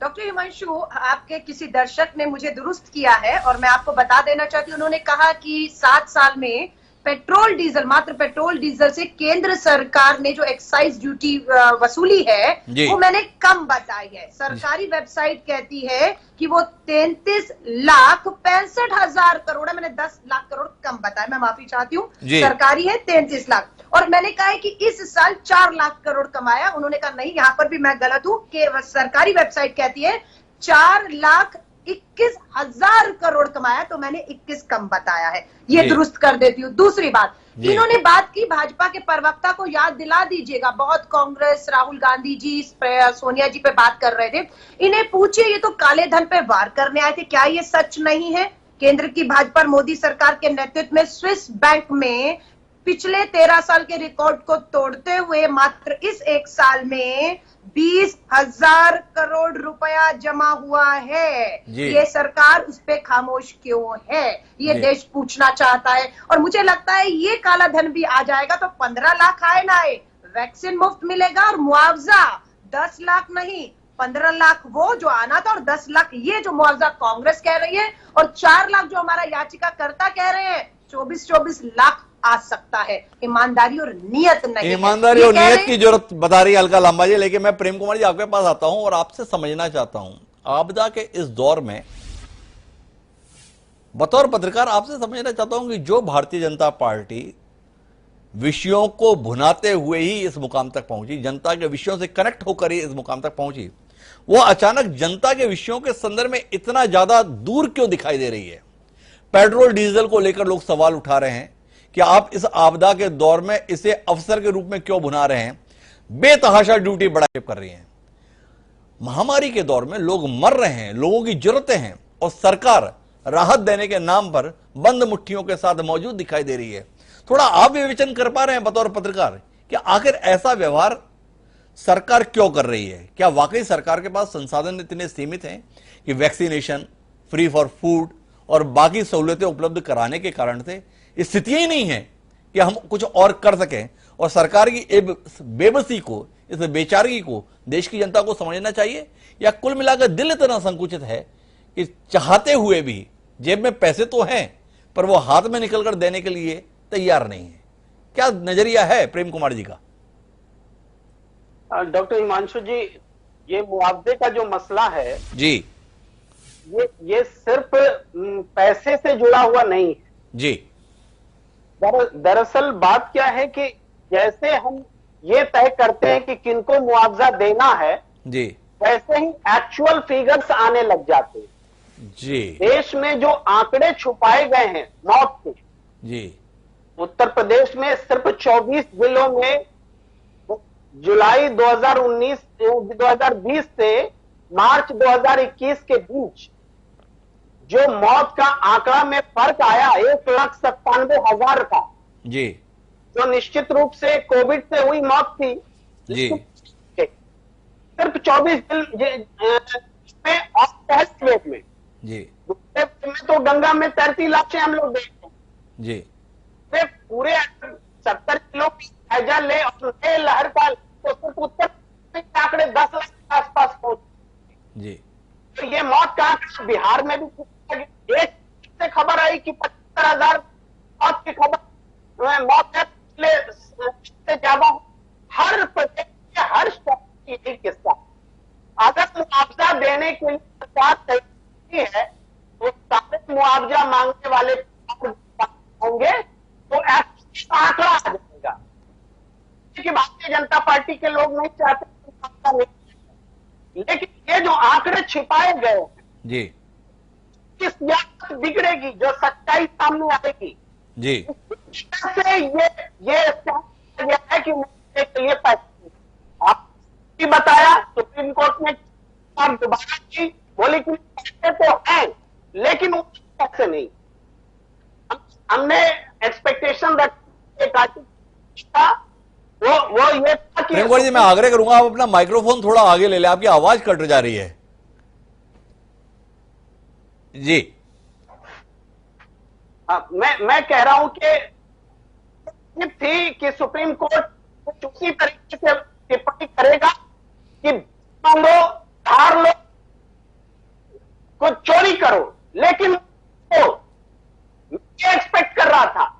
डॉक्टर हिमांशु, आपके किसी दर्शक ने मुझे दुरुस्त किया है और मैं आपको बता देना चाहती हूँ, उन्होंने कहा कि 7 साल में पेट्रोल डीजल, मात्र पेट्रोल डीजल से केंद्र सरकार ने जो एक्साइज ड्यूटी वसूली है वो मैंने कम बताई है। सरकारी वेबसाइट कहती है कि वो 33,65,000 करोड़ है, मैंने 10 लाख करोड़ कम बताया, मैं माफी चाहती हूँ। सरकारी है 33 लाख और मैंने कहा है कि इस साल 4 लाख करोड़ कमाया। उन्होंने कहा नहीं, यहाँ पर भी मैं गलत हूँ कि सरकारी वेबसाइट कहती है 4,21,000 करोड़ कमाया, तो मैंने 21 कम बताया है। ये दुरुस्त कर देती हूँ। दूसरी बात, इन्होंने बात की भाजपा के प्रवक्ता को याद दिला दीजिएगा, बहुत कांग्रेस, राहुल गांधी जी, सोनिया जी पे बात कर रहे थे। इन्हें पूछिए, ये तो काले धन पे वार करने आए थे, क्या ये सच नहीं है? केंद्र की भाजपा मोदी सरकार के नेतृत्व में स्विस बैंक में पिछले 13 साल के रिकॉर्ड को तोड़ते हुए मात्र इस 1 साल में 20,000 करोड़ रुपया जमा हुआ है। ये सरकार उस पे खामोश क्यों है, ये देश पूछना चाहता है। और मुझे लगता है ये काला धन भी आ जाएगा तो 15 लाख आए ना आए, वैक्सीन मुफ्त मिलेगा और मुआवजा 10 लाख नहीं 15 लाख वो जो आना था और 10 लाख ये जो मुआवजा कांग्रेस कह रही है और 4 लाख जो हमारा याचिकाकर्ता कह रहे हैं, 24 लाख आ सकता है। ईमानदारी और नियत नहीं, ईमानदारी और नियत की जरूरत बता रही है अलका लांबा जी। लेकिन मैं प्रेम कुमार जी आपके पास आता हूं और आपसे समझना चाहता हूं, आपदा के इस दौर में बतौर पत्रकार आपसे समझना चाहता हूं कि जो भारतीय जनता पार्टी विषयों को भुनाते हुए ही इस मुकाम तक पहुंची, जनता के विषयों से कनेक्ट होकर ही इस मुकाम तक पहुंची, वो अचानक जनता के विषयों के संदर्भ में इतना ज्यादा दूर क्यों दिखाई दे रही है? पेट्रोल डीजल को लेकर लोग सवाल उठा रहे हैं कि आप इस आपदा के दौर में इसे अवसर के रूप में क्यों भुना रहे हैं? बेतहाशा ड्यूटी बढ़ा कर रही हैं। महामारी के दौर में लोग मर रहे हैं, लोगों की जरूरतें हैं और सरकार राहत देने के नाम पर बंद मुट्ठियों के साथ मौजूद दिखाई दे रही है। थोड़ा आप विवेचन कर पा रहे हैं बतौर पत्रकार कि आखिर ऐसा व्यवहार सरकार क्यों कर रही है? क्या वाकई सरकार के पास संसाधन इतने सीमित हैं कि वैक्सीनेशन, फ्री फॉर फूड और बाकी सहूलियतें उपलब्ध कराने के कारण से स्थितियां ही नहीं है कि हम कुछ और कर सकें? और सरकार की बेबसी को, इस बेचारगी को देश की जनता को समझना चाहिए, या कुल मिलाकर दिल इतना संकुचित है कि चाहते हुए भी जेब में पैसे तो हैं पर वो हाथ में निकलकर देने के लिए तैयार नहीं है? क्या नजरिया है प्रेम कुमार जी का? डॉक्टर हिमांशु जी, ये मुआवजे का जो मसला है जी, ये सिर्फ पैसे से जुड़ा हुआ नहीं है। जी दरअसल बात क्या है कि जैसे हम ये तय करते हैं कि किनको मुआवजा देना है, जी वैसे ही एक्चुअल फिगर्स आने लग जाते हैं। जी देश में जो आंकड़े छुपाए गए हैं मौत के, जी उत्तर प्रदेश में सिर्फ 24 जिलों में जुलाई 2020 से मार्च 2021 के बीच जो मौत का आंकड़ा में फर्क आया 1,97,000 का, जी जो निश्चित रूप से कोविड से हुई मौत थी, जी सिर्फ 24 में और टेस्ट वेव में, जी दूसरे वेव में तो गंगा में तैरती लाशें हम लोग देखते हैं। जी वे पूरे 70 किलो की जायजा ले और नए लहर का तो सिर्फ उत्तर प्रदेश के आंकड़े 10 लाख के आसपास पहुंचे। जी तो ये मौत का आंकड़ा बिहार में भी एक से खबर आई कि 75,000 मौत की खबर, मौत है पिछले से ज्यादा। हर प्रदेश के हर शहर की यही किस्सा। अगर मुआवजा देने के लिए सरकार तैयार है तो सारे मुआवजा मांगने वाले होंगे तो आंकड़ा आ जाएगा कि भारतीय जनता पार्टी के लोग नहीं चाहते, लेकिन ये जो आंकड़े छिपाए गए हैं, जी किस याद बिगड़ेगी, जो सच्चाई सामने आएगी, जी से ये है कि मुझे के लिए पैसे आप भी बताया सुप्रीम कोर्ट ने और दोबारा की, बोले कि पैसे तो हैं लेकिन पैसे नहीं। हमने एक्सपेक्टेशन रखा वो ये था कि प्रेम कुमार जी, मैं आग्रह करूंगा आप अपना माइक्रोफोन थोड़ा आगे ले लें, आपकी आवाज कट जा रही है। जी मैं कह रहा हूं कि थी कि सुप्रीम कोर्ट कुछ उसी तरीके से टिप्पणी करेगा कि मांगो, धार लो, कुछ चोरी करो, लेकिन तो ये एक्सपेक्ट कर रहा था।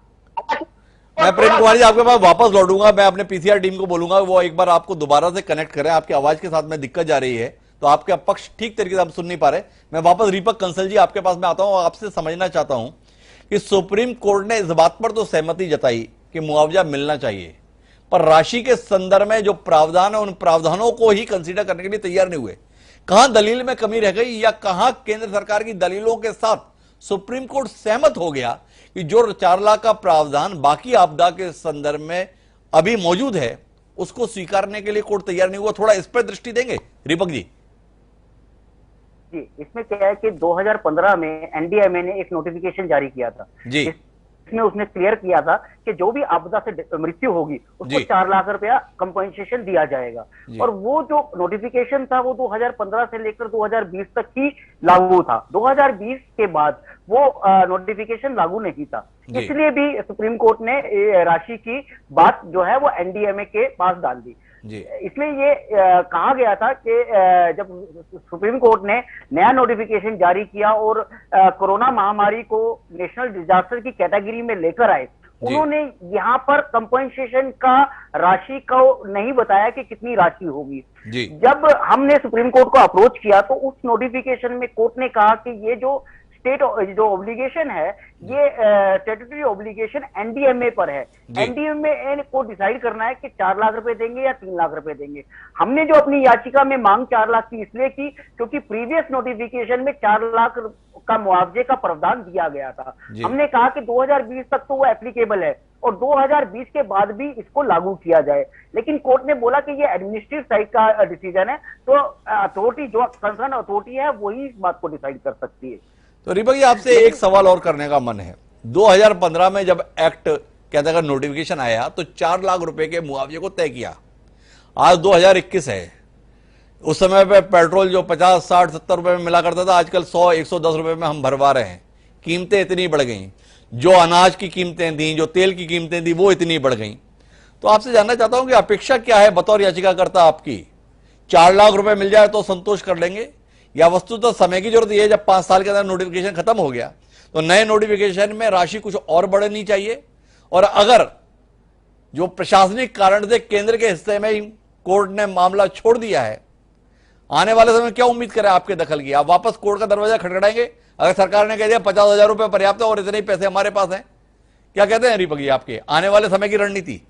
मैं प्रेम कुमार जी आपके पास वापस लौटूंगा, मैं अपने पीसीआर टीम को बोलूंगा वो एक बार आपको दोबारा से कनेक्ट करें, आपकी आवाज के साथ में दिक्कत जा रही है तो आपका पक्ष ठीक तरीके से आप सुन नहीं पा रहे। मैं वापस दीपक कंसल जी आपके पास में आता हूं, आपसे समझना चाहता हूं कि सुप्रीम कोर्ट ने इस बात पर तो सहमति जताई कि मुआवजा मिलना चाहिए, पर राशि के संदर्भ में जो प्रावधान है उन प्रावधानों को ही कंसीडर करने के लिए तैयार नहीं हुए। कहां दलील में कमी रह गई या कहां केंद्र सरकार की दलीलों के साथ सुप्रीम कोर्ट सहमत हो गया कि जो 4 लाख का प्रावधान बाकी आपदा के संदर्भ में अभी मौजूद है उसको स्वीकारने के लिए कोर्ट तैयार नहीं हुआ। थोड़ा इस पर दृष्टि देंगे दीपक जी? जी, इसमें क्या है कि 2015 में एनडीएमए ने एक नोटिफिकेशन जारी किया था जी, इसमें उसने क्लियर किया था कि जो भी आपदा से मृत्यु होगी उसको 4 लाख रुपया कंपनसेशन दिया जाएगा। और वो जो नोटिफिकेशन था वो 2015 से लेकर 2020 तक ही लागू था। 2020 के बाद वो नोटिफिकेशन लागू नहीं था, इसलिए भी सुप्रीम कोर्ट ने राशि की बात जो है वो एनडीएमए के पास डाल दी। इसमें ये कहा गया था कि जब सुप्रीम कोर्ट ने नया नोटिफिकेशन जारी किया और कोरोना महामारी को नेशनल डिजास्टर की कैटेगरी में लेकर आए, उन्होंने यहाँ पर कंपनसेशन का राशि को नहीं बताया कि कितनी राशि होगी। जब हमने सुप्रीम कोर्ट को अप्रोच किया तो उस नोटिफिकेशन में कोर्ट ने कहा कि ये जो स्टेट जो ऑब्लिगेशन है ये स्टेट्यूटरी ऑब्लिगेशन एनडीएमए पर है। एनडीएमए को डिसाइड करना है कि 4 लाख रुपए देंगे या 3 लाख रुपए देंगे। हमने जो अपनी याचिका में मांग 4 लाख की इसलिए की क्योंकि प्रीवियस नोटिफिकेशन में 4 लाख का मुआवजे का प्रावधान दिया गया था। हमने कहा कि 2020 तक तो वो एप्लीकेबल है और 2020 के बाद भी इसको लागू किया जाए, लेकिन कोर्ट ने बोला कि ये एडमिनिस्ट्रेटिव साइड का डिसीजन है, तो अथॉरिटी जो कंसर्न अथॉरिटी है वही इस बात को डिसाइड कर सकती है। तो दीपक जी आपसे एक सवाल और करने का मन है। 2015 में जब एक्ट कहता है नोटिफिकेशन आया तो 4 लाख रुपए के मुआवजे को तय किया। आज 2021 है, उस समय पे पेट्रोल जो 50, 60, 70 रुपए में मिला करता था आजकल 100, 110 रुपए में हम भरवा रहे हैं। कीमतें इतनी बढ़ गई, जो अनाज की कीमतें थी, जो तेल की कीमतें थी वो इतनी बढ़ गई। तो आपसे जानना चाहता हूं कि अपेक्षा क्या है बतौर याचिकाकर्ता आपकी? 4 लाख रुपए मिल जाए तो संतोष कर लेंगे या वस्तुतः समय की जरूरत यह है जब 5 साल के अंदर नोटिफिकेशन खत्म हो गया तो नए नोटिफिकेशन में राशि कुछ और बढ़नी चाहिए? और अगर जो प्रशासनिक कारण से केंद्र के हिस्से में ही कोर्ट ने मामला छोड़ दिया है, आने वाले समय में क्या उम्मीद करें आपके दखल की? आप वापस कोर्ट का दरवाजा खटखटाएंगे अगर सरकार ने कह दिया 50,000 रुपए पर्याप्त है और इतने ही पैसे हमारे पास हैं? क्या कहते हैं दीपक जी आपके आने वाले समय की रणनीति?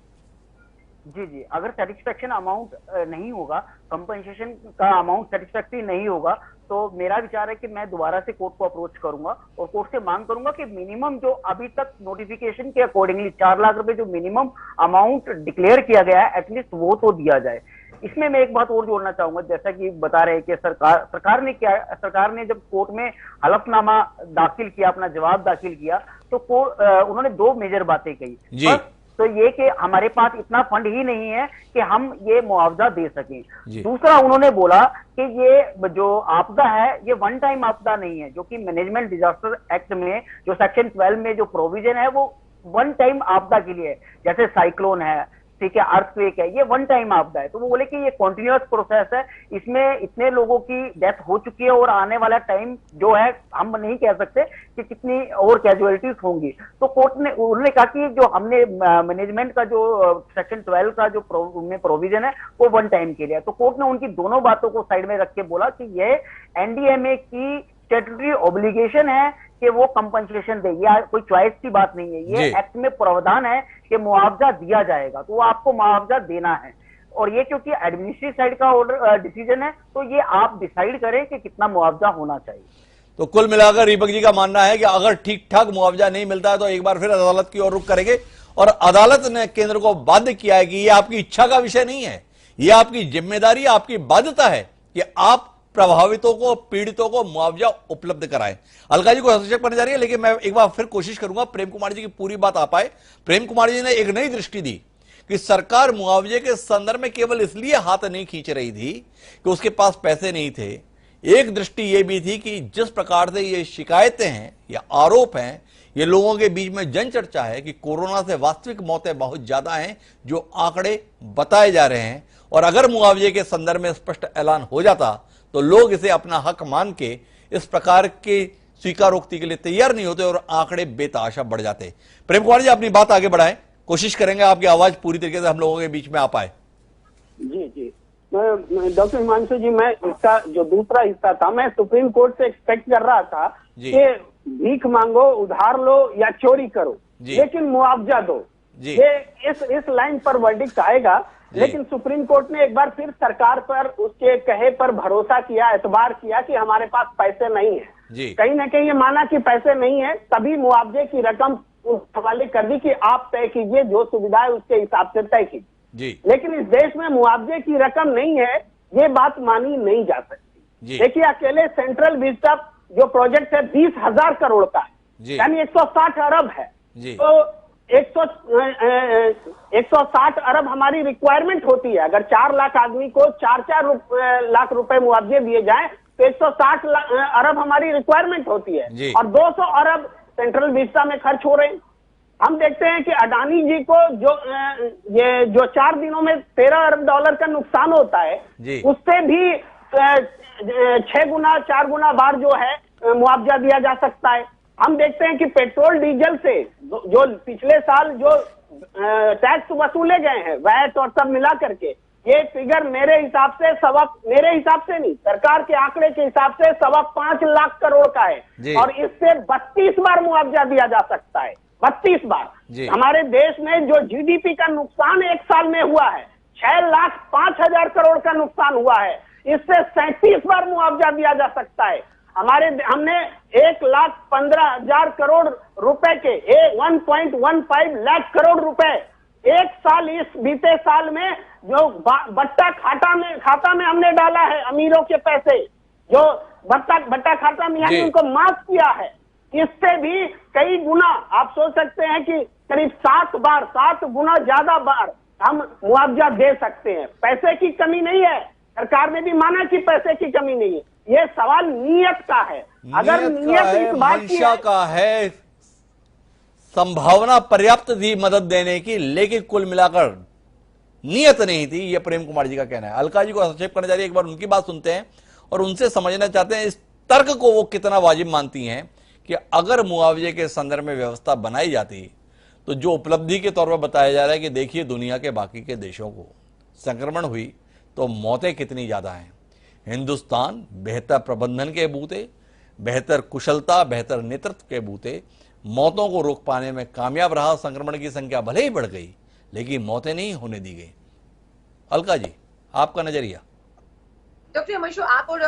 जी जी, अगर सेटिस्फेक्शन अमाउंट नहीं होगा, कंपनसेशन का अमाउंट सेटिस्फैक्टरी नहीं होगा, तो मेरा विचार है कि मैं दोबारा से कोर्ट को अप्रोच करूंगा और कोर्ट से मांग करूंगा कि मिनिमम जो अभी तक नोटिफिकेशन के अकॉर्डिंगली 4 लाख रुपए जो मिनिमम अमाउंट डिक्लेयर किया गया है, एटलीस्ट वो तो दिया जाए। इसमें मैं एक बात और जोड़ना चाहूंगा, जैसा कि बता रहे हैं कि सरकार ने जब कोर्ट में हलफनामा दाखिल किया, अपना जवाब दाखिल किया, तो उन्होंने 2 मेजर बातें कही। बस तो ये कि हमारे पास इतना फंड ही नहीं है कि हम ये मुआवजा दे सकें। दूसरा, उन्होंने बोला कि ये जो आपदा है ये वन टाइम आपदा नहीं है, जो कि मैनेजमेंट डिजास्टर एक्ट में जो सेक्शन 12 में जो प्रोविजन है वो वन टाइम आपदा के लिए है। जैसे साइक्लोन है, ठीक है, अर्थक्वेक है, ये वन टाइम आपदा है। तो वो बोले कि ये कॉन्टिन्यूअस प्रोसेस है, इसमें इतने लोगों की डेथ हो चुकी है और आने वाला टाइम जो है हम नहीं कह सकते कि कितनी और कैजुअलिटीज होंगी। तो कोर्ट ने उन्होंने कहा कि जो हमने मैनेजमेंट का जो सेक्शन 12 का जो प्रोविजन है वो वन टाइम के लिए है। तो कोर्ट ने उनकी दोनों बातों को साइड में रख के बोला कि ये एनडीएमए की स्टैट्यूटरी ऑब्लिगेशन है कि वो कंपनसेशन दे, या कोई चॉइस की बात नहीं है, ये एक्ट में प्रावधान है कि मुआवजा दिया जाएगा, तो वो आपको मुआवजा देना है। और ये क्योंकि एडमिनिस्ट्रेटिव साइड का ऑर्डर डिसीजन है, तो ये आप डिसाइड करें कि कितना मुआवजा होना चाहिए। तो कुल मिलाकर दीपक जी का मानना है कि अगर ठीक ठाक मुआवजा नहीं मिलता है तो एक बार फिर अदालत की ओर रुख करेंगे, और अदालत ने केंद्र को बाध्य किया है कि ये आपकी इच्छा का विषय नहीं है, ये आपकी जिम्मेदारी, आपकी बाध्यता है कि आप प्रभावितों को, पीड़ितों को मुआवजा उपलब्ध कराएं। अलका जी को हस्तक्षेप करने जा रही है, लेकिन मैं एक बार फिर कोशिश करूंगा प्रेम कुमार जी की पूरी बात आ पाए। प्रेम कुमार जी ने एक नई दृष्टि दी कि सरकार मुआवजे के संदर्भ में केवल इसलिए हाथ नहीं खींच रही थी कि उसके पास पैसे नहीं थे। एक दृष्टि यह भी थी कि जिस प्रकार से ये शिकायतें हैं या आरोप हैं, ये लोगों के बीच में जन चर्चा है कि कोरोना से वास्तविक मौतें बहुत ज्यादा हैं जो आंकड़े बताए जा रहे हैं, और अगर मुआवजे के संदर्भ में स्पष्ट ऐलान हो जाता तो लोग इसे अपना हक मान के इस प्रकार के स्वीकारोक्ति के लिए तैयार नहीं होते और आंकड़े बेतहाशा बढ़ जाते। प्रेम कुमार जी अपनी बात आगे बढ़ाएं, कोशिश करेंगे आपकी आवाज पूरी तरीके से हम लोगों के बीच में आ पाए। जी जी, डॉक्टर हिमांशु जी, मैं इसका जो दूसरा हिस्सा था, मैं सुप्रीम कोर्ट से एक्सपेक्ट कर रहा था कि भीख मांगो, उधार लो या चोरी करो, लेकिन मुआवजा दो। ये इस लाइन पर वर्डिक्ट आएगा। लेकिन सुप्रीम कोर्ट ने एक बार फिर सरकार पर उसके कहे पर भरोसा किया, एतबार किया कि हमारे पास पैसे नहीं है। कहीं ना कहीं ये माना कि पैसे नहीं है, तभी मुआवजे की रकम उस हवाले कर दी कि आप तय कीजिए, जो सुविधा है उसके हिसाब से तय कीजिए। लेकिन इस देश में मुआवजे की रकम नहीं है, ये बात मानी नहीं जा सकती। देखिए, अकेले सेंट्रल विस्टा जो प्रोजेक्ट है 20,000 करोड़ का है, यानी 160 अरब है। तो 160 अरब हमारी रिक्वायरमेंट होती है। अगर 4 लाख आदमी को 4-4 लाख रुपए मुआवजे दिए जाएं तो 160 अरब हमारी रिक्वायरमेंट होती है, और 200 अरब सेंट्रल विस्टा में खर्च हो रहे हैं। हम देखते हैं कि अडानी जी को जो 4 दिनों में $13 अरब का नुकसान होता है, उससे भी 6 गुना 4 गुना बार जो है मुआवजा दिया जा सकता है। हम देखते हैं कि पेट्रोल डीजल से जो पिछले साल जो टैक्स वसूले गए हैं, वैट और सब मिला करके, ये फिगर मेरे हिसाब से नहीं, सरकार के आंकड़े के हिसाब से 5.25 लाख करोड़ का है, और इससे 32 बार मुआवजा दिया जा सकता है। 32 बार। हमारे देश में जो जीडीपी का नुकसान एक साल में हुआ है, 6,05,000 करोड़ का नुकसान हुआ है, इससे 37 बार मुआवजा दिया जा सकता है। हमने 1,15,000 करोड़ रुपए के 1.15 लाख करोड़ रुपए एक साल, इस बीते साल में जो बट्टा खाता में हमने डाला है, अमीरों के पैसे जो बट्टा खाता में यानी उनको माफ किया है, इससे भी कई गुना, आप सोच सकते हैं कि करीब 7 गुना ज्यादा बार हम मुआवजा दे सकते हैं। पैसे की कमी नहीं है, सरकार ने भी माना कि पैसे की कमी नहीं है, ये सवाल नीयत का है। अगर नीयत इस बात की का है, संभावना पर्याप्त थी मदद देने की, लेकिन कुल मिलाकर नीयत नहीं थी, यह प्रेम कुमार जी का कहना है। अलका जी को हस्तक्षेप करने जा रही है, एक बार उनकी बात सुनते हैं और उनसे समझना चाहते हैं इस तर्क को वो कितना वाजिब मानती हैं कि अगर मुआवजे के संदर्भ में व्यवस्था बनाई जाती तो जो उपलब्धि के तौर पर बताया जा रहा है कि देखिए दुनिया के बाकी के देशों को संक्रमण हुई तो मौतें कितनी ज्यादा हैं, हिंदुस्तान बेहतर प्रबंधन के बूते, बेहतर कुशलता, बेहतर नेतृत्व के बूते मौतों को रोक पाने में कामयाब रहा। संक्रमण की संख्या भले ही बढ़ गई, लेकिन मौतें नहीं होने दी गई। अलका जी, आपका नजरिया। डॉक्टर हिमांशु, आप और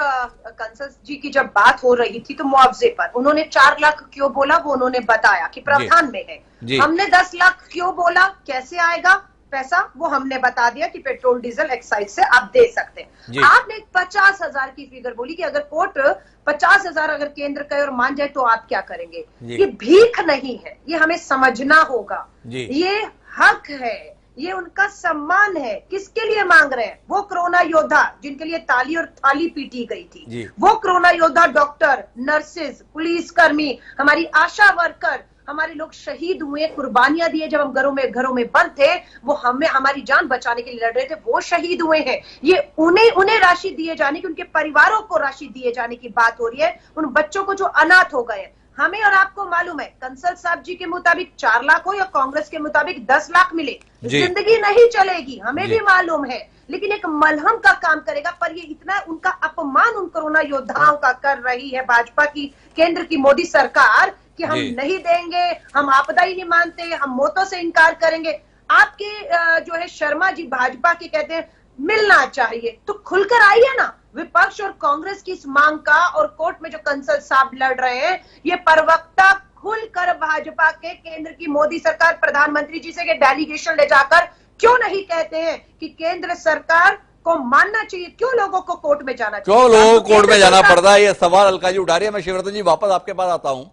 कंसल जी की जब बात हो रही थी तो मुआवजे पर उन्होंने 4 लाख क्यों बोला, वो उन्होंने बताया कि प्रावधान में है। हमने 10 लाख क्यों बोला, कैसे आएगा पैसा, वो हमने बता दिया कि पेट्रोल डीजल एक्साइज से आप दे सकते हैं। आपने 50,000 की फिगर बोली कि अगर कोर्ट 50,000 अगर केंद्र कहे और मान जाए तो आप क्या करेंगे। ये भीख नहीं है, ये हमें समझना होगा। ये हक है, ये उनका सम्मान है। किसके लिए मांग रहे हैं? वो कोरोना योद्धा जिनके लिए ताली और थाली पीटी गई थी, वो कोरोना योद्धा, डॉक्टर, नर्सेज, पुलिसकर्मी, हमारी आशा वर्कर, हमारे लोग शहीद हुए, कुर्बानियां दिए, जब हम घरों में बंद थे, वो हमें हमारी जान बचाने के लिए लड़ रहे थे, वो शहीद हुए हैं। ये उन्हें राशि दिए जाने की, उनके परिवारों को राशि दिए जाने की बात हो रही है। उन बच्चों को जो अनाथ हो गए, हमें और आपको मालूम है, कंसल साहब जी के मुताबिक 4 लाख हो या कांग्रेस के मुताबिक 10 लाख मिले, जिंदगी नहीं चलेगी, हमें भी मालूम है। लेकिन एक मलहम का काम करेगा। पर ये इतना उनका अपमान उन कोरोना योद्धाओं का कर रही है भाजपा की, केंद्र की मोदी सरकार, कि हम नहीं देंगे, हम आपदा ही नहीं मानते, हम मौतों से इनकार करेंगे। आपके जो है शर्मा जी भाजपा के कहते हैं मिलना चाहिए, तो खुलकर आइए ना। विपक्ष और कांग्रेस की इस मांग का, और कोर्ट में जो कंसल साहब लड़ रहे हैं, ये प्रवक्ता खुलकर भाजपा के, केंद्र की मोदी सरकार, प्रधानमंत्री जी से डेलीगेशन ले जाकर क्यों नहीं कहते हैं कि केंद्र सरकार को मानना चाहिए, क्यों लोगों को कोर्ट में जाना चाहिए, क्यों लोगों को कोर्ट में जाना पड़ता है? ये सवाल अलका जी उठा रही है। मैं शिवरतन जी वापस आपके पास आता हूं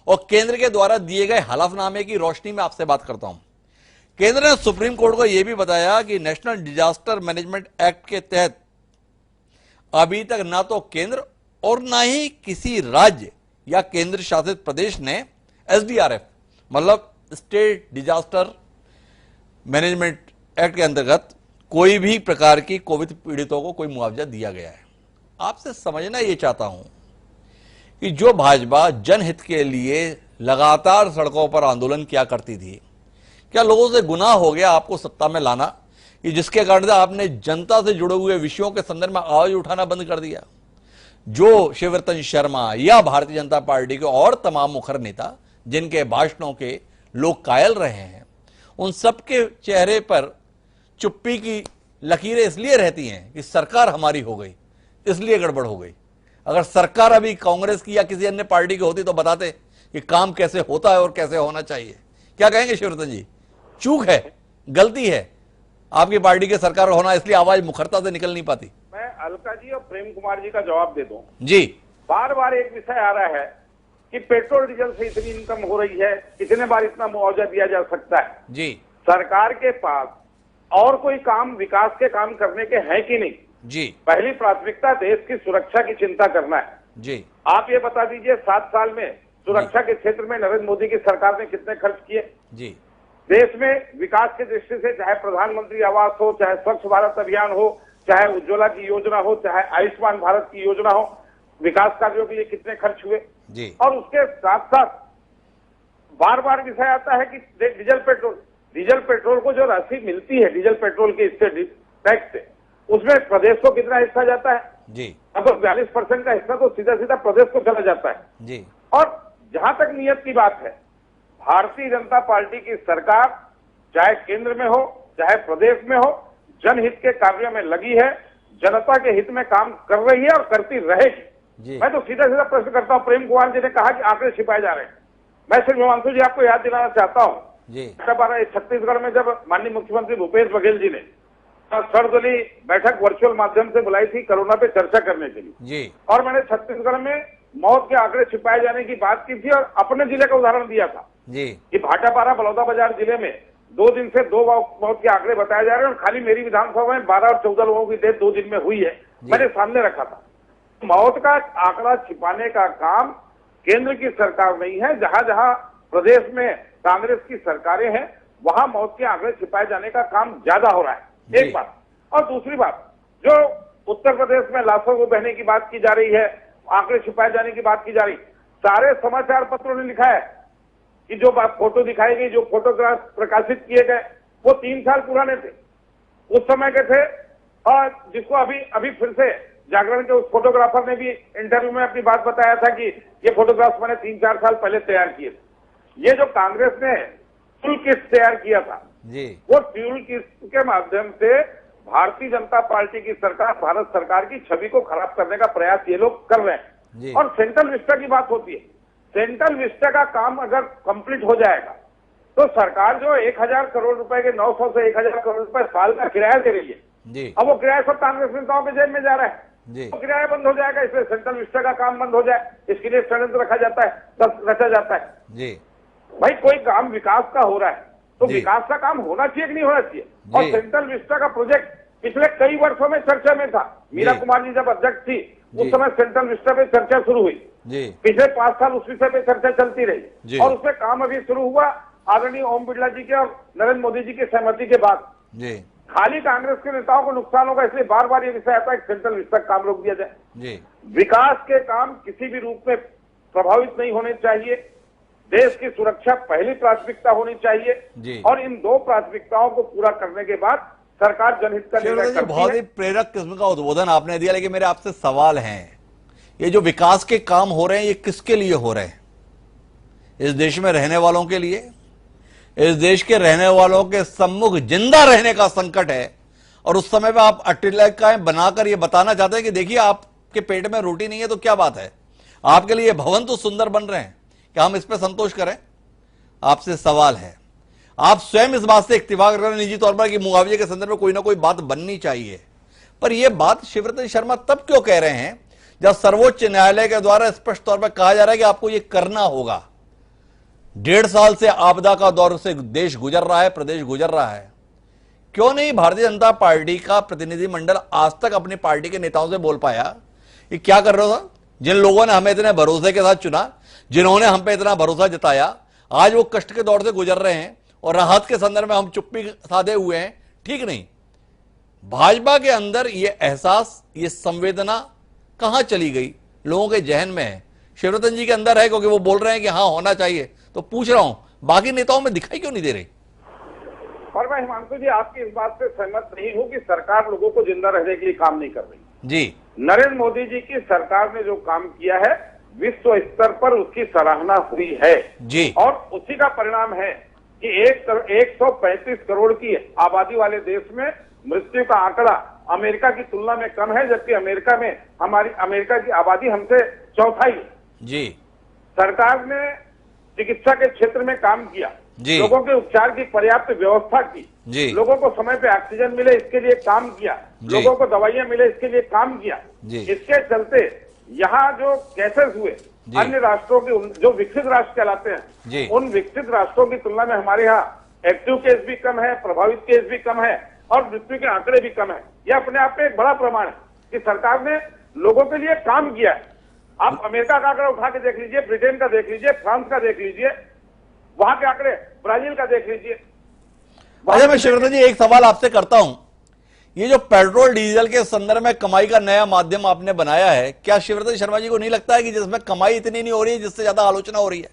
और केंद्र के द्वारा दिए गए हलफनामे की रोशनी में आपसे बात करता हूं। केंद्र ने सुप्रीम कोर्ट को यह भी बताया कि नेशनल डिजास्टर मैनेजमेंट एक्ट के तहत अभी तक ना तो केंद्र और ना ही किसी राज्य या केंद्र शासित प्रदेश ने एसडीआरएफ, मतलब स्टेट डिजास्टर मैनेजमेंट एक्ट के अंतर्गत कोई भी प्रकार की कोविड पीड़ितों को कोई मुआवजा दिया गया है। आपसे समझना यह चाहता हूं कि जो भाजपा जनहित के लिए लगातार सड़कों पर आंदोलन किया करती थी, क्या लोगों से गुनाह हो गया आपको सत्ता में लाना, कि जिसके कारण आपने जनता से जुड़े हुए विषयों के संदर्भ में आवाज उठाना बंद कर दिया? जो शिवरतन शर्मा या भारतीय जनता पार्टी के और तमाम मुखर नेता जिनके भाषणों के लोग कायल रहे हैं, उन सबके चेहरे पर चुप्पी की लकीरें इसलिए रहती हैं कि सरकार हमारी हो गई, इसलिए गड़बड़ हो गई। अगर सरकार अभी कांग्रेस की या किसी अन्य पार्टी की होती तो बताते कि काम कैसे होता है और कैसे होना चाहिए। क्या कहेंगे शिवरतन जी? चूक है, गलती है आपकी पार्टी के सरकार होना, इसलिए आवाज मुखरता से निकल नहीं पाती? मैं अलका जी और प्रेम कुमार जी का जवाब दे दूं। जी, बार बार एक विषय आ रहा है कि पेट्रोल डीजल से इतनी इनकम हो रही है, कितने बार इतना मुआवजा दिया जा सकता है। जी, सरकार के पास और कोई काम, विकास के काम करने के हैं कि नहीं? जी, पहली प्राथमिकता देश की सुरक्षा की चिंता करना है। जी, आप ये बता दीजिए 7 साल में सुरक्षा के क्षेत्र में नरेंद्र मोदी की सरकार ने कितने खर्च किए? जी, देश में विकास की दृष्टि से, चाहे प्रधानमंत्री आवास हो, चाहे स्वच्छ भारत अभियान हो, चाहे उज्ज्वला की योजना हो, चाहे आयुष्मान भारत की योजना हो, विकास कार्यों के लिए कितने खर्च हुए? जी, और उसके साथ साथ बार बार विषय आता है कि डीजल पेट्रोल को जो राशि मिलती है डीजल पेट्रोल के इससे टैक्स से, उसमें प्रदेश को कितना हिस्सा जाता है? जी, अब 42% का हिस्सा तो सीधा सीधा प्रदेश को चला जाता है। जी, और जहां तक नियत की बात है, भारतीय जनता पार्टी की सरकार चाहे केंद्र में हो चाहे प्रदेश में हो, जनहित के कार्यों में लगी है, जनता के हित में काम कर रही है और करती रहेगी। मैं तो सीधा सीधा प्रश्न करता हूं। प्रेम कुमार जी ने कहा कि आंकड़े छिपाए जा रहे हैं। मैं सिर्फ हिमांशु जी आपको याद दिलाना चाहता हूं, छत्तीसगढ़ में जब माननीय मुख्यमंत्री भूपेश बघेल जी ने सर्वदलीय बैठक वर्चुअल माध्यम से बुलाई थी कोरोना पे चर्चा करने के लिए, और मैंने छत्तीसगढ़ में मौत के आंकड़े छिपाए जाने की बात की थी और अपने जिले का उदाहरण दिया था कि भाटापारा बलौदाबाजार जिले में 2 दिन से 2 मौत के आंकड़े बताए जा रहे हैं और खाली मेरी विधानसभा में 12 और 14 लोगों की डेथ 2 दिन में हुई है, मैंने सामने रखा था। मौत का आंकड़ा छिपाने का काम केंद्र की सरकार नहीं है। जहां जहां प्रदेश में कांग्रेस की सरकारें हैं, वहां मौत के आंकड़े छिपाए जाने का काम ज्यादा हो रहा है, एक बात। और दूसरी बात, जो उत्तर प्रदेश में लाशों को बहने की बात की जा रही है, आंकड़े छिपाए जाने की बात की जा रही, सारे समाचार पत्रों ने लिखा है कि जो फोटो दिखाई गई, जो फोटोग्राफ प्रकाशित किए गए, वो 3 साल पुराने थे, उस समय के थे, और जिसको अभी फिर से जागरण के उस फोटोग्राफर ने भी इंटरव्यू में अपनी बात बताया था कि ये फोटोग्राफ्स मैंने 3-4 साल पहले तैयार किए थे। ये जो कांग्रेस ने टूल किट तैयार किया था जी, वो टूल किट के माध्यम से भारतीय जनता पार्टी की सरकार, भारत सरकार की छवि को खराब करने का प्रयास ये लोग कर रहे जी। हैं। और सेंट्रल विस्टा की बात होती है, सेंट्रल विस्टा का काम अगर कंप्लीट हो जाएगा तो सरकार जो 1000 करोड़ रुपए के 900 से 1000 करोड़ रुपए साल का किराया दे रही है जी, अब वो किराया सब कांग्रेस नेताओं के जेब में जा रहा है, जी। तो किराया बंद हो जाएगा, इसलिए सेंट्रल विस्टा का काम बंद हो जाए, इसके लिए षड्यंत्र रखा जाता है, रचा जाता है। जी, भाई कोई काम विकास का हो रहा है तो जी। विकास का काम होना चाहिए कि नहीं होना चाहिए। जी। और सेंट्रल विस्टा का प्रोजेक्ट पिछले कई वर्षों में चर्चा में था। मीरा जी। कुमार जी जब अध्यक्ष थी उस जी। समय सेंट्रल विस्टा पे चर्चा शुरू हुई, जी, पिछले 5 साल उस विषय पे चर्चा चलती जी। रही और उसमें काम अभी शुरू हुआ आदरणीय ओम बिरला जी के और नरेंद्र मोदी जी की सहमति के बाद। जी, खाली कांग्रेस के नेताओं को नुकसान होगा, इसलिए बार बार ये विषय आता है कि सेंट्रल विस्टा का काम रोक दिया जाए। जी, विकास के काम किसी भी रूप में प्रभावित नहीं होने चाहिए, देश की सुरक्षा पहली प्राथमिकता होनी चाहिए जी। और इन 2 प्राथमिकताओं को पूरा करने के बाद सरकार जनहित का निर्णय शिवरतन जी, करती बहुत है। ही प्रेरक किस्म का उद्बोधन आपने दिया, लेकिन मेरे आपसे सवाल हैं, ये जो विकास के काम हो रहे हैं ये किसके लिए हो रहे हैं? इस देश में रहने वालों के लिए, इस देश के रहने वालों के सम्मुख जिंदा रहने का संकट है और उस समय पे आप अट्टिलकाएं बनाकर ये बताना चाहते हैं कि देखिए आपके पेट में रोटी नहीं है तो क्या बात है, आपके लिए भवन तो सुंदर बन रहे हैं, क्या हम इस पर संतोष करें? आपसे सवाल है, आप स्वयं इस बात से इत्तेफाक करें निजी तौर पर कि मुआवजे के संदर्भ में कोई ना कोई बात बननी चाहिए, पर यह बात शिवरतन शर्मा तब क्यों कह रहे हैं जब सर्वोच्च न्यायालय के द्वारा स्पष्ट तौर पर कहा जा रहा है कि आपको यह करना होगा? 1.5 साल से आपदा का दौर से देश गुजर रहा है, प्रदेश गुजर रहा है, क्यों नहीं भारतीय जनता पार्टी का प्रतिनिधिमंडल आज तक अपनी पार्टी के नेताओं से बोल पाया कि क्या कर रहा था? जिन लोगों ने हमें इतने भरोसे के साथ चुना, जिन्होंने हम पे इतना भरोसा जताया, आज वो कष्ट के दौर से गुजर रहे हैं और राहत के संदर्भ में हम चुप्पी साधे हुए हैं, ठीक नहीं। भाजपा के अंदर ये एहसास, ये संवेदना कहां चली गई? लोगों के जहन में है, शिवरतन जी के अंदर है क्योंकि वो बोल रहे हैं कि हां होना चाहिए, तो पूछ रहा हूं बाकी नेताओं में दिखाई क्यों नहीं दे रही? और मैं हिमांशु जी आपकी इस बात से सहमत नहीं हूं कि सरकार लोगों को जिंदा रहने के लिए काम नहीं कर रही। जी, नरेंद्र मोदी जी की सरकार ने जो काम किया है विश्व स्तर पर उसकी सराहना हुई है जी, और उसी का परिणाम है कि 135 करोड़ की आबादी वाले देश में मृत्यु का आंकड़ा अमेरिका की तुलना में कम है, जबकि अमेरिका की आबादी हमसे चौथाई है। जी, सरकार ने चिकित्सा के क्षेत्र में काम किया, जी। लोगों के उपचार की पर्याप्त व्यवस्था की, जी। लोगों को समय पे ऑक्सीजन मिले इसके लिए काम किया, जी। लोगों को दवाइयां मिले इसके लिए काम किया। जी। इसके चलते यहाँ जो केसेस हुए जी। अन्य राष्ट्रों के जो विकसित राष्ट्र कहलाते जी। हैं उन विकसित राष्ट्रों की तुलना में हमारे यहाँ एक्टिव केस भी कम है, प्रभावित केस भी कम है और मृत्यु के आंकड़े भी कम है। यह अपने आप में एक बड़ा प्रमाण है कि सरकार ने लोगों के लिए काम किया है। आप अमेरिका का आंकड़ा उठा के देख लीजिए, ब्रिटेन का देख लीजिए, फ्रांस का देख लीजिए, वहां के आंकड़े, ब्राजील का देख लीजिए। अच्छा, मैं शिवरतन जी एक सवाल आपसे करता हूं, ये जो पेट्रोल डीजल के संदर्भ में कमाई का नया माध्यम आपने बनाया है, क्या शिवरतन शर्मा जी को नहीं लगता है कि जिसमें कमाई इतनी नहीं हो रही है जिससे ज्यादा आलोचना हो रही है?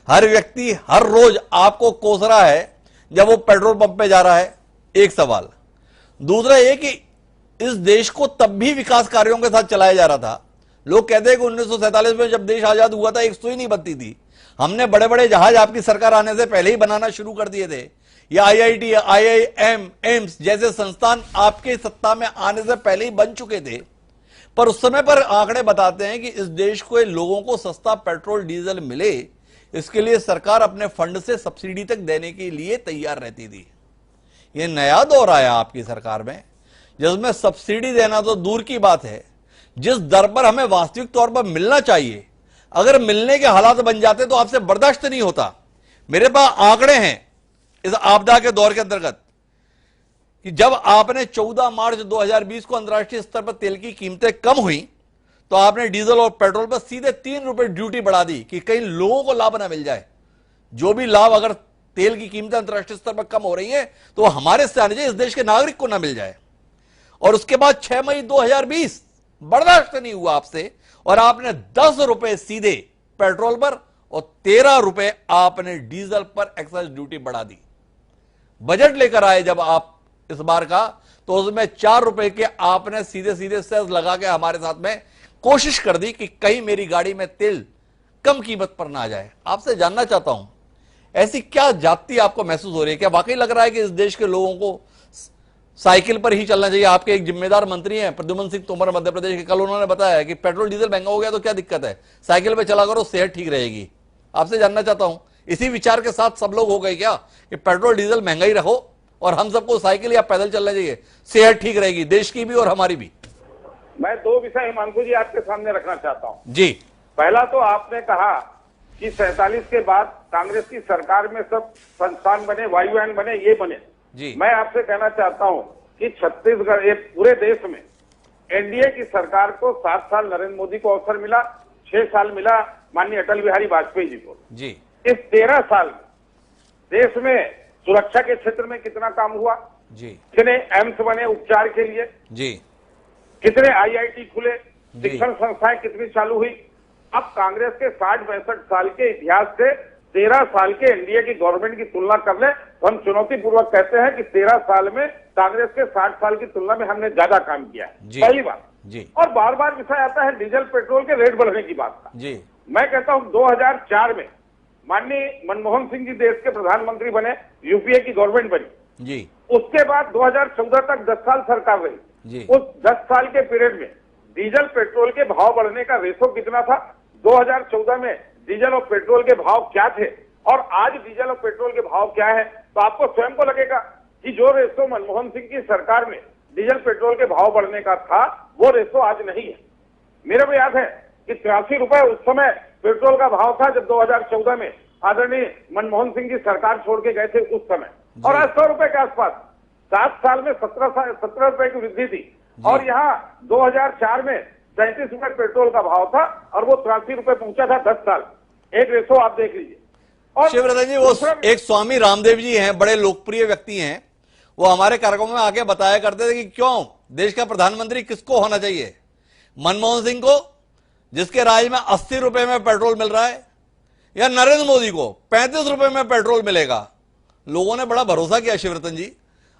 हर व्यक्ति हर रोज आपको कोस रहा है जब वो पेट्रोल पंप पे जा रहा है, एक सवाल। दूसरा ये कि इस देश को तब भी विकास कार्यों के साथ चलाया जा रहा था। लोग कहते हैं कि 1947 में जब देश आजाद हुआ था एक सुई नहीं बनती थी, हमने बड़े बड़े जहाज आपकी सरकार आने से पहले ही बनाना शुरू कर दिए थे। या IIT, IIM, एम्स जैसे संस्थान आपके सत्ता में आने से पहले ही बन चुके थे, पर उस समय पर आंकड़े बताते हैं कि इस देश को लोगों को सस्ता पेट्रोल डीजल मिले, इसके लिए सरकार अपने फंड से सब्सिडी तक देने के लिए तैयार रहती थी। यह नया दौर आया आपकी सरकार में जिसमें सब्सिडी देना तो दूर की बात है, जिस दर पर हमें वास्तविक तौर पर मिलना चाहिए, अगर मिलने के हालात बन जाते तो आपसे बर्दाश्त नहीं होता। मेरे पास आंकड़े हैं इस आपदा के दौर के अंतर्गत कि जब आपने 14 मार्च 2020 को अंतर्राष्ट्रीय स्तर पर तेल की कीमतें कम हुई तो आपने डीजल और पेट्रोल पर सीधे 3 रुपए ड्यूटी बढ़ा दी कि कहीं लोगों को लाभ ना मिल जाए। जो भी लाभ, अगर तेल की कीमतें अंतर्राष्ट्रीय स्तर पर कम हो रही हैं तो वो हमारे से आने चाहिए, इस देश के नागरिक को ना मिल जाए। और उसके बाद 6 मई 2020 बर्दाश्त नहीं हुआ आपसे और आपने 10 रुपए सीधे पेट्रोल पर और 13 रुपए आपने डीजल पर एक्साइज ड्यूटी बढ़ा दी। बजट लेकर आए जब आप इस बार का, तो उसमें 4 रुपए के आपने सीधे सीधे सेस लगा के हमारे साथ में कोशिश कर दी कि कहीं मेरी गाड़ी में तेल कम कीमत पर ना आ जाए। आपसे जानना चाहता हूं, ऐसी क्या जाति आपको महसूस हो रही है? क्या वाकई लग रहा है कि इस देश के लोगों को साइकिल पर ही चलना चाहिए? आपके एक जिम्मेदार मंत्री हैं प्रद्युमन सिंह तोमर मध्य प्रदेश के, कल उन्होंने बताया है कि पेट्रोल डीजल महंगा हो गया तो क्या दिक्कत है, साइकिल पे चला करो, सेहत ठीक रहेगी। आपसे जानना चाहता हूं, इसी विचार के साथ सब लोग हो गए क्या कि पेट्रोल डीजल महंगा ही रखो और हम सबको साइकिल या पैदल चलना चाहिए, सेहत ठीक रहेगी, देश की भी और हमारी भी? मैं दो विषय हिमांशु जी आपके सामने रखना चाहता हूं। जी, पहला तो आपने कहा कि 47 के बाद कांग्रेस की सरकार में सब संस्थान बने, वायुयान बने, ये बने। जी, मैं आपसे कहना चाहता हूं कि छत्तीसगढ़, एक पूरे देश में एनडीए की सरकार को 7 साल नरेंद्र मोदी को अवसर मिला, 6 साल मिला माननीय अटल बिहारी वाजपेयी जी को। जी, इस 13 साल में देश में सुरक्षा के क्षेत्र में कितना काम हुआ, जी, कितने एम्स बने उपचार के लिए, जी, कितने आईआईटी खुले, शिक्षण संस्थाएं कितनी चालू हुई। अब कांग्रेस के 60-62 साल के इतिहास से 13 साल के एनडीए की गवर्नमेंट की तुलना कर ले तो हम चुनौतीपूर्वक कहते हैं कि 13 साल में कांग्रेस के 60 साल की तुलना में हमने ज्यादा काम किया है। जी, पहली बात। जी, और बार बार विषय आता है डीजल पेट्रोल के रेट बढ़ने की बात का। जी, मैं कहता हूं 2004 में माननीय मनमोहन सिंह जी देश के प्रधानमंत्री बने, यूपीए की गवर्नमेंट बनी। जी, उसके बाद 2014 तक 10 साल सरकार रही। जी, उस 10 साल के पीरियड में डीजल पेट्रोल के भाव बढ़ने का रेशो कितना था, 2014 में डीजल और पेट्रोल के भाव क्या थे और आज डीजल और पेट्रोल के भाव क्या है, तो आपको स्वयं को लगेगा कि जो रेशो मनमोहन सिंह की सरकार में डीजल पेट्रोल के भाव बढ़ने का था वो रेशो आज नहीं है। मेरे को याद है कि 83 रुपए उस समय पेट्रोल का भाव था जब 2014 में आदरणीय मनमोहन सिंह जी सरकार छोड़ के गए थे उस समय, और आज 100 रुपए के आसपास। 7 साल में 17 रुपए की वृद्धि थी और यहाँ 2004 में 37 रुपए पेट्रोल का भाव था और वो 83 रुपए पहुंचा था 10 साल। एक रेशो आप देख लीजिए। और शिवरतन जी, वो एक स्वामी रामदेव जी हैं, बड़े लोकप्रिय व्यक्ति हैं, वो हमारे कार्यक्रम में आके बताया करते थे कि क्यों देश का प्रधानमंत्री किसको होना चाहिए, मनमोहन सिंह को जिसके राज में 80 रुपए में पेट्रोल मिल रहा है, या नरेंद्र मोदी को 35 रुपए में पेट्रोल मिलेगा। लोगों ने बड़ा भरोसा किया। शिवरतन जी,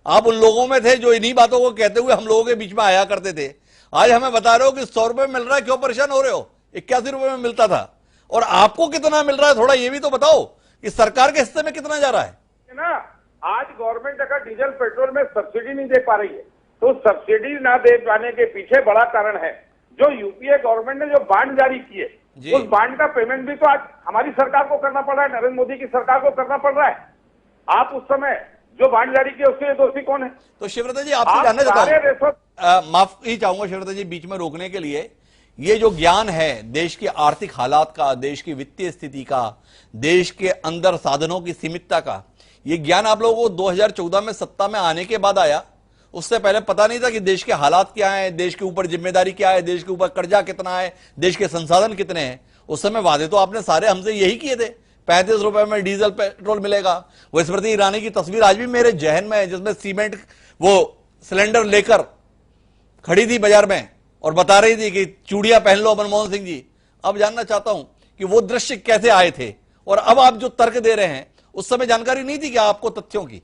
आप उन लोगों में थे जो इन्हीं बातों को कहते हुए हम लोगों के बीच में आया करते थे। आज हमें बता रहे हो कि 100 रुपए मिल रहा है, क्यों परेशान हो रहे हो? 81 रुपए में मिलता था और आपको कितना मिल रहा है, थोड़ा ये भी तो बताओ कि सरकार के हिस्से में कितना जा रहा है ना। आज गवर्नमेंट अगर डीजल पेट्रोल में सब्सिडी नहीं दे पा रही है तो सब्सिडी ना दे पाने के पीछे बड़ा कारण है जो यूपीए गवर्नमेंट ने जो बांड जारी किए, उस बांड का पेमेंट भी तो आज हमारी सरकार को करना पड़ रहा है, नरेंद्र मोदी की सरकार को करना पड़ रहा है। आप उस समय जो बांड जारी किए उसके दोषी कौन है? तो शिवरतन जी, आपसे जानना चाहता हूं, माफी चाहूंगा शिवरतन जी बीच में रोकने के लिए, ये जो ज्ञान है देश की आर्थिक हालात का, देश की वित्तीय स्थिति का, देश के अंदर साधनों की सीमितता का, ये ज्ञान आप लोगों को 2014 में सत्ता में आने के बाद आया? उससे पहले पता नहीं था कि देश के हालात क्या हैं, देश के ऊपर जिम्मेदारी क्या है, देश के ऊपर कर्जा कितना है, देश के संसाधन कितने हैं? उस समय वादे तो आपने सारे हमसे यही किए थे, 35 रुपए में डीजल पेट्रोल मिलेगा। वो स्मृति ईरानी की तस्वीर आज भी मेरे जहन में है, जिसमें सीमेंट वो सिलेंडर लेकर खड़ी थी बाजार में और बता रही थी कि चूड़ियां पहन लो मनमोहन सिंह जी। अब जानना चाहता हूं कि वो दृश्य कैसे आए थे और अब आप जो तर्क दे रहे हैं, उस समय जानकारी नहीं थी क्या आपको तथ्यों की?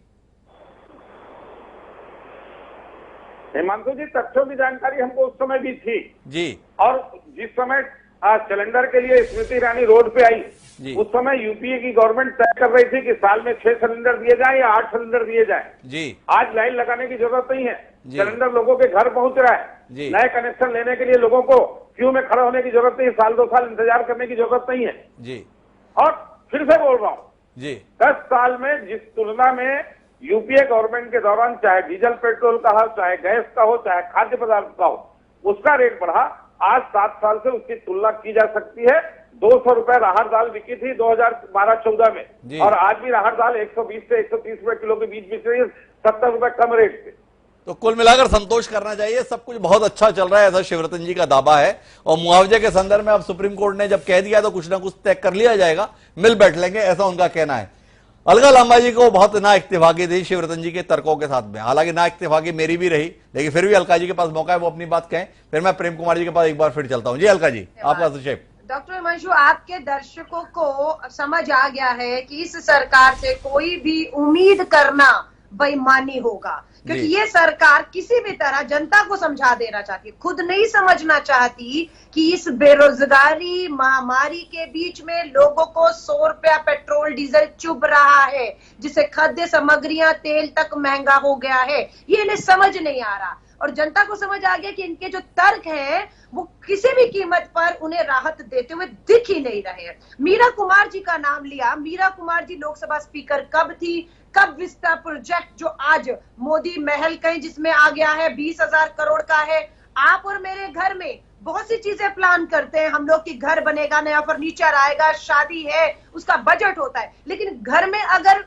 हिमांशु जी, तथ्यों की जानकारी हमको उस समय भी थी जी। और जिस समय सिलेंडर के लिए स्मृति ईरानी रोड पे आई, उस समय यूपीए की गवर्नमेंट तय कर रही थी कि साल में 6 सिलेंडर दिए जाए या 8 सिलेंडर दिए जाए जी। आज लाइन लगाने की जरूरत नहीं है, सिलेंडर लोगों के घर पहुंच रहा है। नए कनेक्शन लेने के लिए लोगों को क्यू में खड़ा होने की जरूरत नहीं, साल 2 साल इंतजार करने की जरूरत नहीं है जी। और फिर से बोल रहा हूं जी, 10 साल में जिस तुलना में यूपीए गवर्नमेंट के दौरान चाहे डीजल पेट्रोल का हो, चाहे गैस का हो, चाहे खाद्य पदार्थ का हो, उसका रेट बढ़ा, आज 7 साल से उसकी तुलना की जा सकती है। 200 रुपए राहर दाल बिकी थी 2012-14 में और आज भी राहर दाल 120 से 130 रुपए किलो के बीच बिक रही है, 70 रुपए कम रेट पे। तो कुल मिलाकर संतोष करना चाहिए, सब कुछ बहुत अच्छा चल रहा है, ऐसा शिवरतन जी का दावा है। और मुआवजे के संदर्भ में अब सुप्रीम कोर्ट ने जब कह दिया तो कुछ ना कुछ तय कर लिया जाएगा, मिल बैठ लेंगे, ऐसा उनका कहना है। अलका लांबा जी को बहुत ना इत्तेफाकी थी शिवरतन जी के तर्कों के साथ में, हालांकि ना इत्तेफाकी मेरी भी रही, लेकिन फिर भी अलका जी के पास मौका है वो अपनी बात कहें। फिर मैं प्रेम कुमार जी के पास एक बार फिर चलता हूं। जी अलका जी, आपका संक्षेप। डॉक्टर हिमांशु, आपके दर्शकों को समझ आ गया है कि इस सरकार से कोई भी उम्मीद करना बेईमानी होगा, क्योंकि जी। ये सरकार किसी भी तरह जनता को समझा देना चाहती है, खुद नहीं समझना चाहती कि इस बेरोजगारी महामारी के बीच में लोगों को 100 रुपया पेट्रोल डीजल चुभ रहा है, जिससे खाद्य सामग्रियां तेल तक महंगा हो गया है। ये इन्हें समझ नहीं आ रहा, और जनता को समझ आ गया कि इनके जो तर्क हैं वो किसी भी कीमत पर उन्हें राहत देते हुए दिख ही नहीं रहे हैं। मीरा कुमार जी का नाम लिया। मीरा कुमार जी लोकसभा स्पीकर कब थी, कब विस्टा प्रोजेक्ट जो आज मोदी महल कहीं जिसमें आ गया है 20,000 करोड़ का है। आप और मेरे घर में बहुत सी चीजें प्लान करते हैं, हम लोग की घर बनेगा, नया फर्नीचर आएगा, शादी है, उसका बजट होता है, लेकिन घर में अगर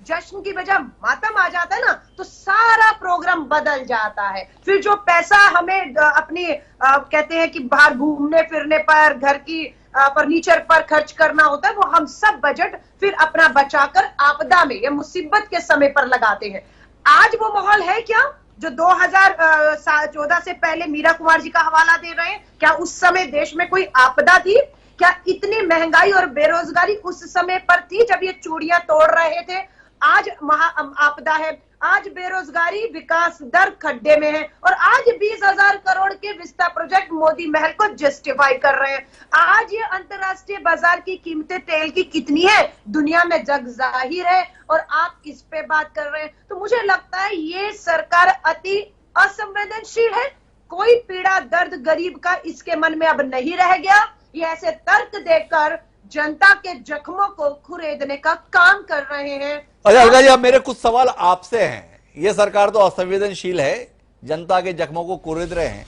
जश्न की बजाय मातम आ जाता है ना, तो सारा प्रोग्राम बदल जाता है। फिर जो पैसा हमें अपनी कहते हैं कि बाहर घूमने फिरने पर, घर की फर्नीचर पर खर्च करना होता है, वो हम सब बजट फिर अपना बचाकर आपदा में या मुसीबत के समय पर लगाते हैं। आज वो माहौल है क्या जो 2014 से पहले मीरा कुमार जी का हवाला दे रहे हैं? क्या उस समय देश में कोई आपदा थी? क्या इतनी महंगाई और बेरोजगारी उस समय पर थी जब ये चूड़ियां तोड़ रहे थे? आज महा आपदा है, आज बेरोजगारी, विकास दर खड्डे में है, और आज 20,000 करोड़ के विस्टा प्रोजेक्ट मोदी महल को जस्टिफाई कर रहे हैं। आज ये अंतरराष्ट्रीय बाजार की कीमतें तेल की कितनी है दुनिया में जग जाहिर है, और आप इस पे बात कर रहे हैं। तो मुझे लगता है ये सरकार अति असंवेदनशील है। कोई पीड़ा दर्द गरीब का इसके मन में अब नहीं रह गया। ये ऐसे तर्क देकर जनता के जख्मों को खुरेदने का काम कर रहे हैं। अच्छा अलका जी, अब मेरे कुछ सवाल आपसे हैं। ये सरकार तो असंवेदनशील है, जनता के जख्मों को कुरेद रहे हैं,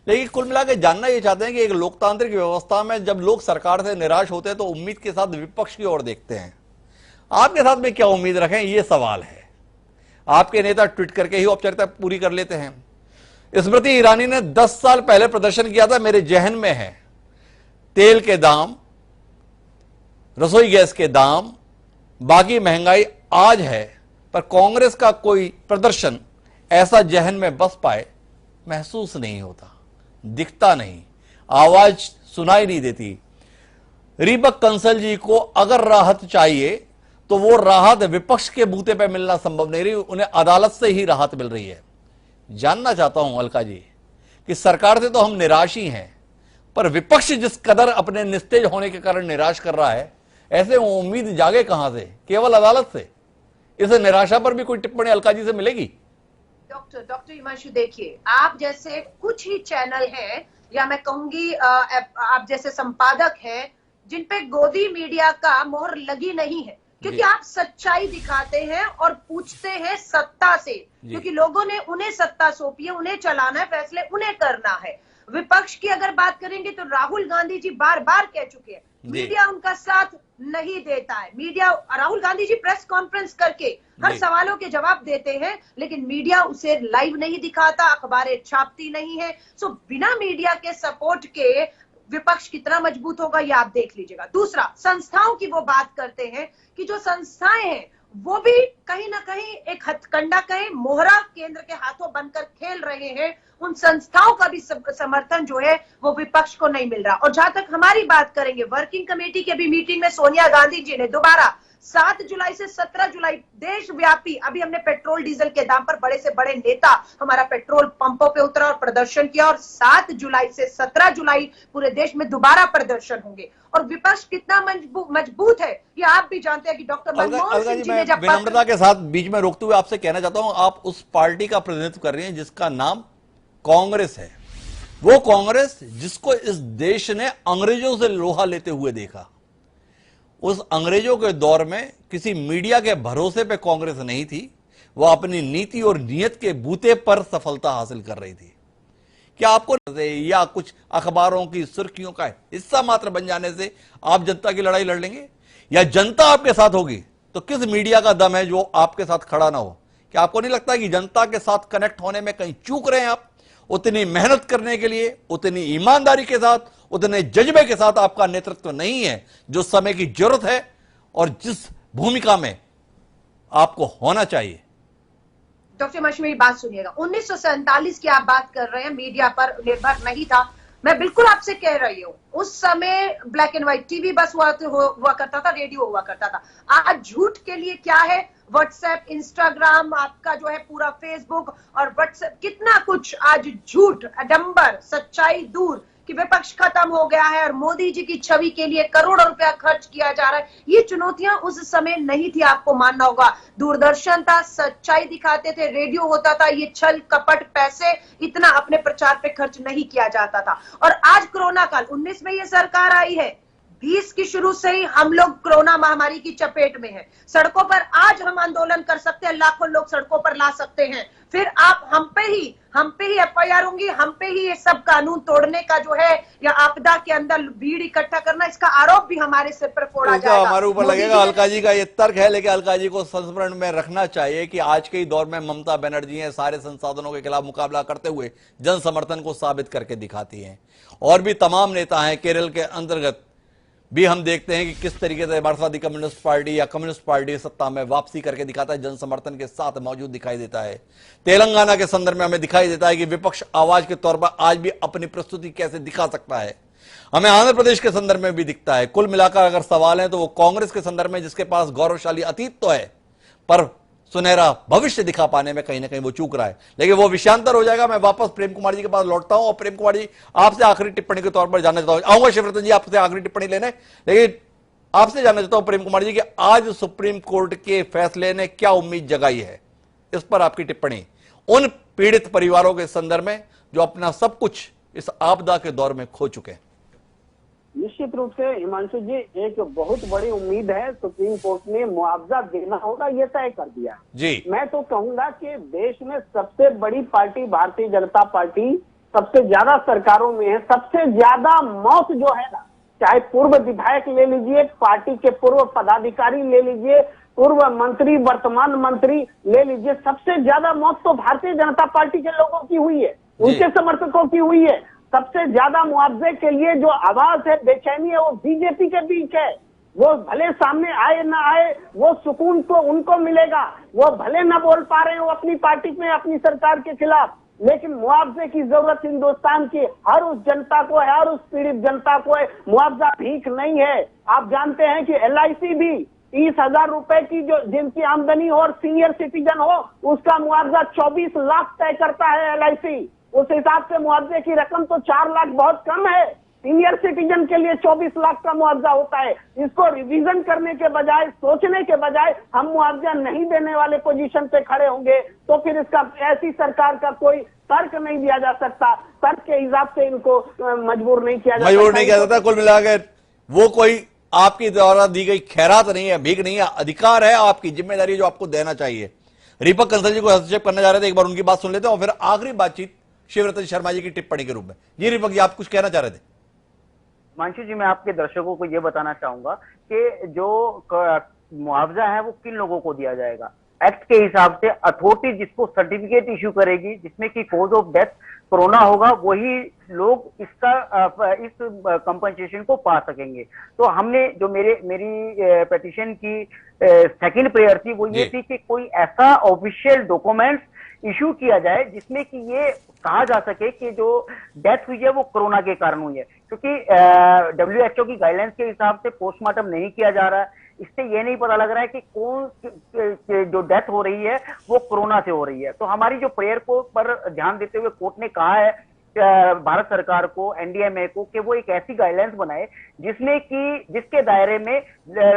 लेकिन कुल मिलाकर जानना ये चाहते हैं कि एक लोकतांत्रिक व्यवस्था में जब लोग सरकार से निराश होते हैं तो उम्मीद के साथ विपक्ष की ओर देखते हैं। आपके साथ में क्या उम्मीद रखें, ये सवाल है। आपके नेता ट्वीट करके ही औपचारिकता पूरी कर लेते हैं। स्मृति ईरानी ने 10 साल पहले प्रदर्शन किया था, मेरे जहन में है, तेल के दाम, रसोई गैस के दाम, बाकी महंगाई आज है, पर कांग्रेस का कोई प्रदर्शन ऐसा जहन में बस पाए महसूस नहीं होता, दिखता नहीं, आवाज सुनाई नहीं देती। रीबक कंसल जी को अगर राहत चाहिए तो वो राहत विपक्ष के बूते पे मिलना संभव नहीं रही, उन्हें अदालत से ही राहत मिल रही है। जानना चाहता हूं अलका जी कि सरकार से तो हम निराश ही हैं, पर विपक्ष जिस कदर अपने निस्तेज होने के कारण निराश कर रहा है, ऐसे उम्मीद जागे कहां से? केवल अदालत से? इस निराशा पर भी कोई टिप्पणी अलका जी से मिलेगी? डॉक्टर हिमांशु, देखिए, आप जैसे कुछ ही चैनल हैं, या मैं कहूंगी आप जैसे संपादक हैं, जिन पे गोदी मीडिया का मोहर लगी नहीं है, क्योंकि आप सच्चाई दिखाते हैं और पूछते हैं सत्ता से, क्योंकि लोगों ने उन्हें सत्ता सौंपी है, उन्हें चलाना है, फैसले उन्हें करना है। विपक्ष की अगर बात करेंगे तो राहुल गांधी जी बार बार कह चुके हैं, मीडिया उनका साथ नहीं देता है। Media, Rahul Gandhi ji press conference करके हर सवालों के जवाब देते हैं, लेकिन मीडिया उसे लाइव नहीं दिखाता, अखबारें छापती नहीं है। सो बिना मीडिया के सपोर्ट के विपक्ष कितना मजबूत होगा ये आप देख लीजिएगा। दूसरा, संस्थाओं की वो बात करते हैं कि जो संस्थाएं हैं वो भी कहीं ना कहीं एक हथकंडा कहें, मोहरा केंद्र के हाथों बनकर खेल रहे हैं। उन संस्थाओं का भी समर्थन जो है वो विपक्ष को नहीं मिल रहा। और जहां तक हमारी बात करेंगे, वर्किंग कमेटी के भी मीटिंग में सोनिया गांधी जी ने दोबारा 7 जुलाई से 17 जुलाई देशव्यापी, अभी हमने पेट्रोल डीजल के दाम पर बड़े से बड़े नेता हमारा पेट्रोल पंपों पे उतरा और प्रदर्शन किया, और 7 जुलाई से 17 जुलाई पूरे देश में दोबारा प्रदर्शन होंगे। और विपक्ष कितना मजबूत है ये आप भी जानते हैं कि डॉक्टर मनमोहन सिंह जी ने जब विनम्रता के साथ बीच में रोकते हुए आपसे कहना चाहता हूं, आप उस पार्टी का प्रतिनिधित्व कर रही हैं जिसका नाम कांग्रेस है। वो कांग्रेस जिसको इस देश ने अंग्रेजों से लोहा लेते हुए देखा। उस अंग्रेजों के दौर में किसी मीडिया के भरोसे पे कांग्रेस नहीं थी, वह अपनी नीति और नीयत के बूते पर सफलता हासिल कर रही थी। क्या आपको या कुछ अखबारों की सुर्खियों का हिस्सा मात्र बन जाने से आप जनता की लड़ाई लड़ लेंगे, या जनता आपके साथ होगी तो किस मीडिया का दम है जो आपके साथ खड़ा ना हो? क्या आपको नहीं लगता कि जनता के साथ कनेक्ट होने में कहीं चूक रहे हैं आप? उतनी मेहनत करने के लिए, उतनी ईमानदारी के साथ, उतने जज्बे के साथ आपका नेतृत्व नहीं है जो समय की जरूरत है और जिस भूमिका में आपको होना चाहिए। डॉक्टर हिमांशु, मेरी बात सुनिएगा। 1947 की आप बात कर रहे हैं, मीडिया पर निर्भर नहीं था। मैं बिल्कुल आपसे कह रही हूँ, उस समय ब्लैक एंड व्हाइट टीवी बस हुआ करता था, रेडियो हुआ करता था। आज झूठ के लिए क्या है, व्हाट्सएप, इंस्टाग्राम, आपका जो है पूरा फेसबुक और व्हाट्सएप, कितना कुछ आज झूठ, अडंबर, सच्चाई दूर कि विपक्ष खत्म हो गया है और मोदी जी की छवि के लिए करोड़ों रुपया खर्च किया जा रहा है। ये चुनौतियां उस समय नहीं थी, आपको मानना होगा। दूरदर्शन था, सच्चाई दिखाते थे, रेडियो होता था, ये छल कपट पैसे इतना अपने प्रचार पे खर्च नहीं किया जाता था। और आज कोरोना काल 19 में ये सरकार आई है, 20 की शुरू से ही हम लोग कोरोना महामारी की चपेट में हैं। सड़कों पर आज हम आंदोलन कर सकते हैं, लाखों लोग सड़कों पर ला सकते हैं। फिर आप हम पे ही एफआईआर होंगी, हम पे ही ये सब कानून तोड़ने का जो है या आपदा के अंदर भीड़ इकट्ठा करना, इसका आरोप भी हमारे सिर पर फोड़ा जाएगा, हमारे ऊपर लगेगा। अलका जी का ये तर्क है, लेकिन अलका जी को संस्मरण में रखना चाहिए कि आज के ही दौर में ममता बनर्जी हैं सारे संसाधनों के खिलाफ मुकाबला करते हुए जन समर्थन को साबित करके दिखाती हैं। और भी तमाम नेता हैं, केरल के अंतर्गत भी हम देखते हैं कि किस तरीके से मार्क्सवादी कम्युनिस्ट पार्टी या कम्युनिस्ट पार्टी सत्ता में वापसी करके दिखाता है, जन समर्थन के साथ मौजूद दिखाई देता है। तेलंगाना के संदर्भ में हमें दिखाई देता है कि विपक्ष आवाज के तौर पर आज भी अपनी प्रस्तुति कैसे दिखा सकता है। हमें आंध्र प्रदेश के संदर्भ में भी दिखता है। कुल मिलाकर अगर सवाल है तो वो कांग्रेस के संदर्भ में, जिसके पास गौरवशाली अतीत तो है पर सुनहरा भविष्य दिखा पाने में कहीं ना कहीं वो चूक रहा है। लेकिन वो विषयांतर हो जाएगा। मैं वापस प्रेम कुमार जी के पास लौटता हूं और प्रेम कुमार जी आपसे आखिरी टिप्पणी के तौर पर जानना चाहता हूं। आऊंगा शिवरतन जी आपसे आखिरी टिप्पणी लेने, लेकिन आपसे जानना चाहता हूं प्रेम कुमार जी कि आज सुप्रीम कोर्ट के फैसले ने क्या उम्मीद जगाई है, इस पर आपकी टिप्पणी उन पीड़ित परिवारों के संदर्भ में जो अपना सब कुछ इस आपदा के दौर में खो चुके हैं। निश्चित रूप से हिमांशु जी, एक बहुत बड़ी उम्मीद है। सुप्रीम कोर्ट ने मुआवजा देना होगा, ये तय कर दिया जी। मैं तो कहूंगा कि देश में सबसे बड़ी पार्टी भारतीय जनता पार्टी सबसे ज्यादा सरकारों में है, सबसे ज्यादा मौत जो है ना, चाहे पूर्व विधायक ले लीजिए, पार्टी के पूर्व पदाधिकारी ले लीजिए, पूर्व मंत्री, वर्तमान मंत्री ले लीजिए, सबसे ज्यादा मौत तो भारतीय जनता पार्टी के लोगों की हुई है, उनके समर्थकों की हुई है। सबसे ज्यादा मुआवजे के लिए जो आवाज है, बेचैनी है, वो बीजेपी के बीच है। वो भले सामने आए ना आए, वो सुकून तो उनको मिलेगा। वो भले ना बोल पा रहे हो अपनी पार्टी में, अपनी सरकार के खिलाफ, लेकिन मुआवजे की जरूरत हिंदुस्तान की हर उस जनता को है, हर उस पीड़ित जनता को है। मुआवजा भीख नहीं है। आप जानते हैं कि LIC भी 30,000 रुपए की जो जिनकी आमदनी हो और सीनियर सिटीजन हो, उसका मुआवजा 24 लाख तय करता है LIC। उस हिसाब से मुआवजे की रकम तो 4 लाख बहुत कम है। सीनियर सिटीजन के लिए 24 लाख का मुआवजा होता है। इसको रिवीजन करने के बजाय, सोचने के बजाय हम मुआवजा नहीं देने वाले पोजीशन पे खड़े होंगे तो फिर इसका ऐसी सरकार का कोई तर्क नहीं दिया जा सकता। तर्क के हिसाब से इनको मजबूर नहीं किया जा सकता। कुल मिलाकर वो कोई आपकी द्वारा दी गई खैरात नहीं है, भीख नहीं है, अधिकार है, आपकी जिम्मेदारी जो आपको देना चाहिए। दीपक कंसल जी को हस्तक्षेप करने जा रहे थे, एक बार उनकी बात सुन लेते हैं और फिर आखिरी बातचीत शिवरतन शर्मा जी की टिप्पणी के रूप में। जी दीपक जी, आप कुछ कहना चाह रहे थे? मानशु जी, मैं आपके दर्शकों को यह बताना चाहूंगा कि जो मुआवजा है वो किन लोगों को दिया जाएगा। एक्ट के हिसाब से अथॉरिटी जिसको सर्टिफिकेट इश्यू करेगी जिसमें कि कॉज ऑफ डेथ कोरोना होगा, वही लोग इस कंपनसेशन को पा सकेंगे। तो हमने जो मेरी पेटिशन की सेकंड प्रेयर थी वो ये थी कि कोई ऐसा ऑफिशियल डॉक्यूमेंट्स इशू किया जाए जिसमें कि ये कहा जा सके कि जो डेथ हुई है वो कोरोना के कारण हुई है, क्योंकि WHO की गाइडलाइंस के हिसाब से पोस्टमार्टम नहीं किया जा रहा है। इससे ये नहीं पता लग रहा है कि कौन जो डेथ हो रही है वो कोरोना से हो रही है। तो हमारी जो प्रेयर को पर ध्यान देते हुए कोर्ट ने कहा है भारत सरकार को, NDMA को, कि वो एक ऐसी गाइडलाइंस बनाए जिसमें कि जिसके दायरे में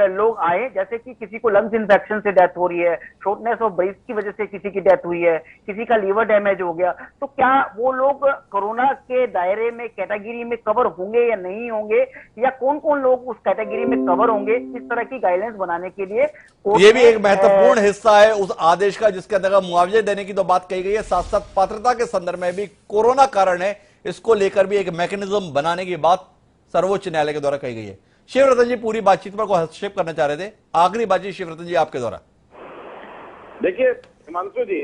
लोग आए, जैसे कि किसी को लंग्स इन्फेक्शन से डेथ हो रही है, शॉर्टनेस ऑफ ब्रीथ की वजह से किसी की डेथ हुई है, किसी का लीवर डैमेज हो गया, तो क्या वो लोग कोरोना के दायरे में कैटेगरी में कवर होंगे या नहीं होंगे, या कौन कौन लोग उस कैटेगरी में कवर होंगे, इस तरह की गाइडलाइंस बनाने के लिए ये भी एक महत्वपूर्ण हिस्सा है उस आदेश का जिसके अंदर मुआवजे देने की तो बात कही गई है। साथ साथ पात्रता के संदर्भ में भी कोरोना कारण है, इसको लेकर भी एक मैकेनिज्म बनाने की बात सर्वोच्च न्यायालय के द्वारा कही गई है। शिवरतन जी पूरी बातचीत पर कोई हस्तक्षेप करना चाह रहे थे, आखिरी बातचीत शिवरतन जी आपके द्वारा। देखिए हिमांशु जी,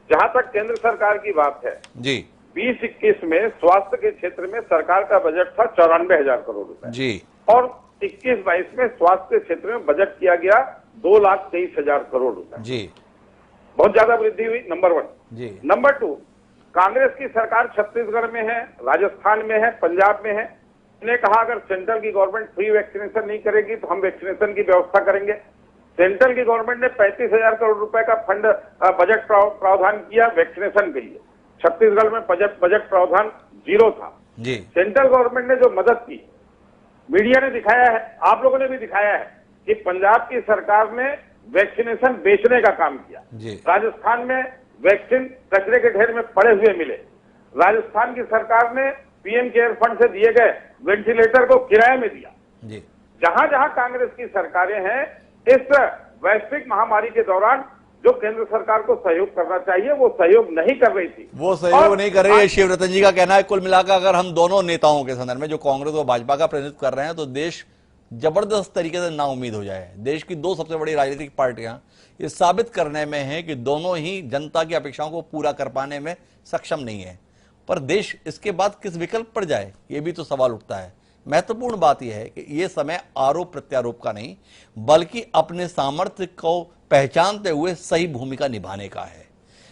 जहां तक केंद्र सरकार की बात है जी, 2021 में स्वास्थ्य के क्षेत्र में सरकार का बजट था 94,000 करोड़ रुपए जी, और 21-22 में स्वास्थ्य के क्षेत्र में बजट किया गया 2,23,000 करोड़ रुपए जी। बहुत ज्यादा वृद्धि हुई, नंबर 1 जी। नंबर 2, कांग्रेस की सरकार छत्तीसगढ़ में है, राजस्थान में है, पंजाब में है। इन्हें कहा अगर सेंट्रल की गवर्नमेंट फ्री वैक्सीनेशन नहीं करेगी तो हम वैक्सीनेशन की व्यवस्था करेंगे। सेंट्रल की गवर्नमेंट ने 35,000 करोड़ रुपए का फंड बजट प्रावधान किया वैक्सीनेशन के लिए। छत्तीसगढ़ में बजट प्रावधान 0 था जी। सेंट्रल गवर्नमेंट ने जो मदद की, मीडिया ने दिखाया है, आप लोगों ने भी दिखाया है कि पंजाब की सरकार ने वैक्सीनेशन बेचने का काम किया। जी। राजस्थान में वैक्सीन कचरे के ढेर में पड़े हुए मिले। राजस्थान की सरकार ने पीएम केयर फंड से दिए गए वेंटिलेटर को किराए में दिया। जी। जहां जहां कांग्रेस की सरकारें हैं, इस वैश्विक महामारी के दौरान जो केंद्र सरकार को सहयोग करना चाहिए वो सहयोग नहीं कर रही थी। वो सहयोग नहीं कर रही है, शिवरतन जी का कहना है। कुल मिलाकर अगर हम दोनों नेताओं के संदर्भ में, जो कांग्रेस और भाजपा का प्रतिनिधित्व कर रहे हैं, तो देश जबरदस्त तरीके से नाउम्मीद हो जाए। देश की दो सबसे बड़ी राजनीतिक पार्टियां ये साबित करने में हैं कि दोनों ही जनता की अपेक्षाओं को पूरा कर पाने में सक्षम नहीं है। पर देश इसके बाद किस विकल्प पर जाए, ये भी तो सवाल उठता है। महत्वपूर्ण बात यह है कि यह समय आरोप प्रत्यारोप का नहीं, बल्कि अपने सामर्थ्य को पहचानते हुए सही भूमिका निभाने का है।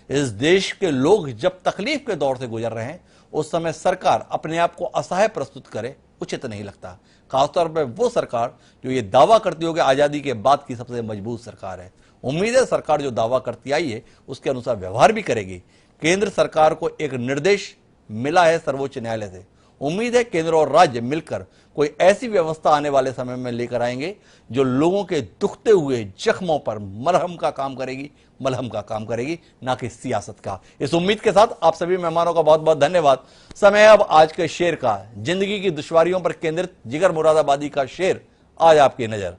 इस देश के लोग जब तकलीफ के दौर से गुजर रहे हैं, उस समय सरकार अपने आप को असहाय प्रस्तुत करे उचित नहीं लगता। खासतौर पर वो सरकार जो ये दावा करती हो कि आजादी के बाद की सबसे मजबूत सरकार है। उम्मीद है सरकार जो दावा करती आई है उसके अनुसार व्यवहार भी करेगी। केंद्र सरकार को एक निर्देश मिला है सर्वोच्च न्यायालय से। उम्मीद है केंद्र और राज्य मिलकर कोई ऐसी व्यवस्था आने वाले समय में लेकर आएंगे जो लोगों के दुखते हुए जख्मों पर मलहम का काम करेगी, ना कि सियासत का। इस उम्मीद के साथ आप सभी मेहमानों का बहुत बहुत धन्यवाद। समय अब आज के शेर का, जिंदगी की दुश्वारियों पर केंद्रित जिगर मुरादाबादी का शेर आज आपकी नजर।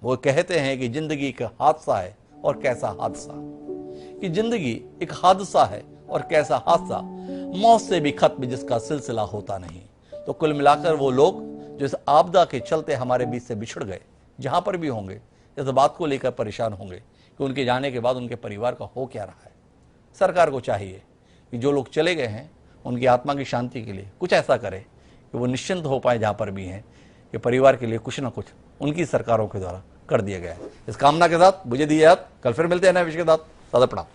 वो कहते हैं कि जिंदगी एक हादसा है और कैसा हादसा, कि जिंदगी एक हादसा है और कैसा हादसा, मौत से भी खत्म जिसका सिलसिला होता नहीं। तो कुल मिलाकर वो लोग जो इस आपदा के चलते हमारे बीच से बिछड़ गए, जहां पर भी होंगे, इस बात को लेकर परेशान होंगे कि उनके जाने के बाद उनके परिवार का हो क्या रहा है। सरकार को चाहिए कि जो लोग चले गए हैं उनकी आत्मा की शांति के लिए कुछ ऐसा करे कि वो निश्चिंत हो पाए जहां पर भी हैं, कि परिवार के लिए कुछ ना कुछ उनकी सरकारों के द्वारा कर दिया गया है। इस कामना के साथ मुझे दीजिए, कल फिर मिलते हैं नए विषय के साथ। सादा प्रणाम।